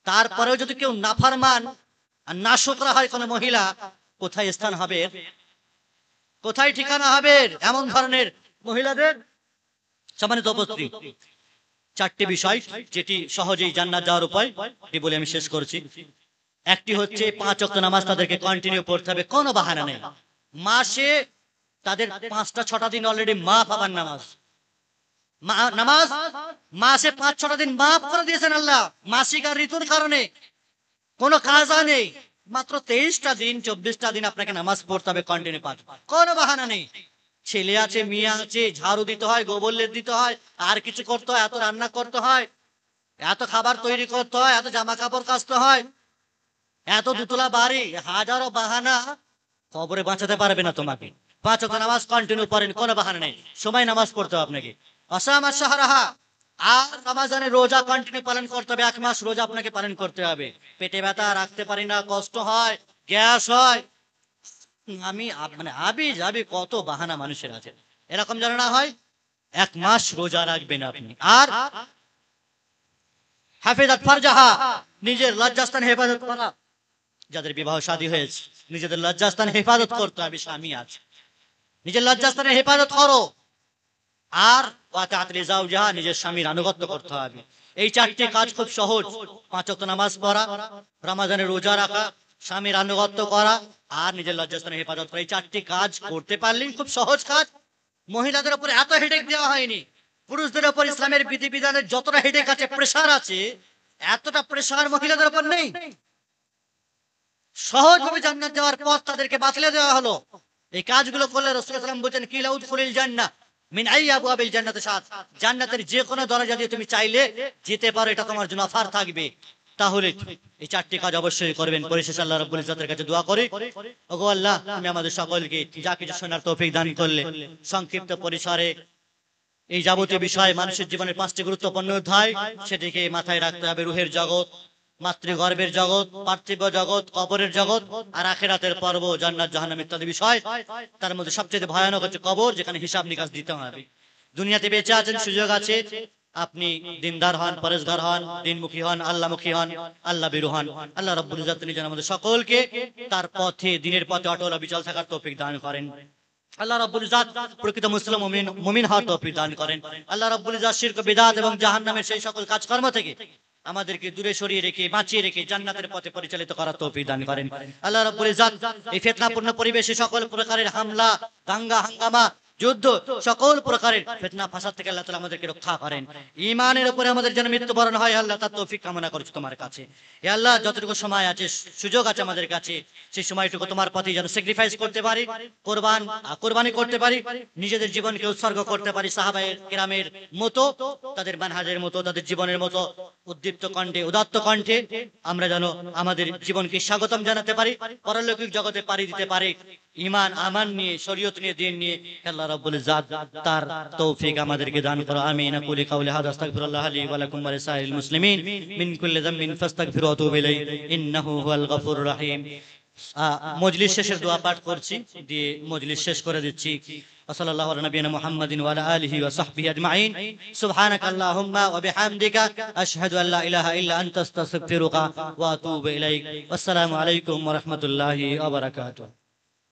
তারপরেও যদি কেউ নাফরমান আর নাশুকরা হয় কোন মহিলা, কোথায় স্থান হবে, কোথায় ঠিকানা হবে এমন ধরনের মহিলাদের? সম্মানিত উপস্থিতি, 4টি বিষয় যেটি সহজেই জান্নাত যাওয়ার উপায়, এটি বলে আমি শেষ করছি। একটি হচ্ছে 5 ওয়াক্ত নামাজ তাদেরকে কন্টিনিউ পড়তে হবে, কোনো বাহানা নেই। মাসে তাদের 5টা 6টা দিন অলরেডি মাফ হবার নামাজ, নামাজ মাসে 5-6টা দিন মাফ করে দিয়েছেন আল্লাহ, মাসিক আর ঋতুর কারণে। কোনো কাজা নেই, মাত্র 23টা দিন 24টা দিন আপনাকে নামাজ পড়তে হবে কন্টিনিউ 5, কোনো বাহানা নেই। ছেলে আছে, মেয়ে আছে, ঝাড়ু দিতে হয়, গোবর লেপ দিতে হয়, আর কিছু করতে হয়, এত রান্না করতে হয়, এত খাবার তৈরি করতে হয়, এত জামা কাপড় কাচতে হয়, এত দুতলা বাড়ি, হাজারো বাহানা, কবরে বাঁচাতে পারবে না তোমাকে। 5 ওয়াক্ত নামাজ কন্টিনিউ পড়েন, কোনো বাহানা নেই, সময় নামাজ পড়তে হবে আপনাকে। আসামা শাহরাহা, আর রমজানের রোজা কন্টিনিউ পালন করতে হবে, 1 মাস রোজা আপনাকে পালন করতে হবে। পেটে ব্যথা, রাখতে পারি না, কষ্ট হয়, গ্যাস হয়, আমি মানে আবি যাবি কত বাহানা মানুষের আছে, এরকম যেন না হয়। 1 মাস রোজা রাখবেন আপনি। আর হাফিজাত ফারজাহা, নিজের লজ্জাস্থান হেফাজত করা। যাদের বিবাহ শাদী হয়েছে, নিজেদের লজ্জাস্থান হেফাজত করতে হবে, স্বামী আছে, নিজের লজ্জাস্থানের হেফাজত করো। আর ওয়াতাআতলি যাওজাহা, নিজের স্বামীর আনুগত্য করতে হবে। এই 4টি কাজ খুব সহজ। 5 ওয়াক্ত নামাজ পড়া, রমজানের রোজা রাখা, স্বামীর আনুগত্য করা, আর নিজের লজ্জাস্থানে হেফাজত করা। এই 4টি কাজ করতে পারলেই খুব সহজ কাজ। মহিলাদের উপরে এত হেডেক দেওয়া হয়নি। পুরুষদের উপর ইসলামের বিধিবিধানের যতটা হেডেক আছে, প্রেসার আছে, এতটা প্রেসার মহিলাদের উপর নেই। সহজভাবে জান্নাত যাওয়ার পথ তাদেরকে বাতলে দেওয়া হলো। এই কাজগুলো করলে রাসূল সাল্লাল্লাহু আলাইহি ওয়াসাল্লাম বলেন, কিলা উদখুলিল জান্নাহ মিন আইয়ি আবওয়াবিল জান্নাতি শাত, জান্নাতের যে কোনো দরজা দিয়ে তুমি চাইলে যেতে পারো, এটা তোমার জন্য অফার থাকবে। তাহলে এই 4টি কাজ অবশ্যই করবেন। পরিশেষে আল্লাহ রাব্বুল ইজ্জতের কাছে দোয়া করি, ওগো আল্লাহ, তুমি আমাদের সকলকে যা কিছু শোনার তৌফিক দান করলে, সংক্ষিপ্ত পরিসরে এই যাবতীয় বিষয় মানুষের জীবনের 5টি গুরুত্বপূর্ণ অধ্যায়, সেটিকে মাথায় রাখতে হবে। রুহের জগৎ, মাতৃগর্ভের জগৎ, পার্থিব জগৎ, কবরের জগৎ, আর আখিরাতের পর্ব, জান্নাত জাহান্নাম ইত্যাদি বিষয়। তার মধ্যে সবচেয়ে ভয়ানক হচ্ছে কবর, যেখানে হিসাব নিকাশ দিতে হবে। দুনিয়াতে বেঁচে আছেন, সুযোগ আছে, আপনি দিনদার হন, পরেশগার হন, দিনমুখী হন, আল্লাহমুখী হন, আল্লাহ বিরু হন। আল্লাহ রাব্বুল ইজ্জত তিনি যেন আমাদের সকলকে তার পথে, দিনের পথে অটল অবিচল থাকার তৌফিক দান করেন। আল্লাহ রাব্বুল ইজ্জত প্রকৃত মুসলিম মুমিন হওয়ার তৌফিক দান করেন। আল্লাহ রাব্বুল ইজ্জত শিরক, বিদআত এবং জাহান্নামের সেই সকল কাজকর্ম থেকে আমাদেরকে দূরে সরিয়ে রেখে, বাঁচিয়ে রেখে জান্নাতের পথে পরিচালিত করার তৌফিক দান করেন। আল্লাহ রাব্বুল ইজ্জত এই ফিতনাপূর্ণ পরিবেশে সকল প্রকারের হামলা, দাঙ্গা, হাঙ্গামা, যুদ্ধ, সকল প্রকারের ফিতনা ফাসাদ থেকে আল্লাহ তাআলা আমাদেরকে রক্ষা করেন। ঈমানের উপরে আমাদের যেন মৃত্যুবরণ হয়, আল্লাহ তার তৌফিক কামনা করছি তোমার কাছে। হে আল্লাহ, যতটুকু সময় আছে, সুযোগ আছে আমাদের কাছে, সেই সময়টুকু তোমার পথে যেন স্যাক্রিফাইস করতে পারি, কোরবানি করতে পারি, নিজেদের জীবনকে উৎসর্গ করতে পারি সাহাবায়ে কেরামের মতো, তাদের মানহাজের মতো, তাদের জীবনের মতো উদ্দীপ্ত কণ্ঠে, উদাত্ত কণ্ঠে আমরা যেন আমাদের জীবনকে স্বাগতম জানাতে পারি, পরলৌকিক জগতে পাড়ি দিতে পারি ঈমান আমান নিয়ে, শরীয়ত নিয়ে, দ্বীন নিয়ে। আল্লাহ রাব্বুল ইজ্জত তার তৌফিক আমাদেরকে দান করো। আমিন। আকুলি কাউলি হাযা, আস্তাগফিরুল্লাহ লি ওয়া লাকুম ওয়া লিসাইরিল মুসলিমিন মিন কুল্লি যামবিন ফাস্তাগফিরু ওয়া তুবু ইলাইহি, ইন্নাহু হুয়াল গফুরুর রহিম। মজলিস শেষের দোয়া পাঠ করছি, দিয়ে মজলিস শেষ করে দিচ্ছি। সাল্লাল্লাহু আলা নবিয়িনা মুহাম্মাদিন ওয়া আলা আলিহি ওয়া সাহবিহি আজমাইন। সুবহানাকা আল্লাহুম্মা ওয়া বিহামদিকা, আশহাদু আল্লা ইলাহা ইল্লা আনতা, আস্তাগফিরুকা ওয়া আতুবু ইলাইক। আসসালামু আলাইকুম ওয়া রাহমাতুল্লাহি ওয়া বারাকাতুহু।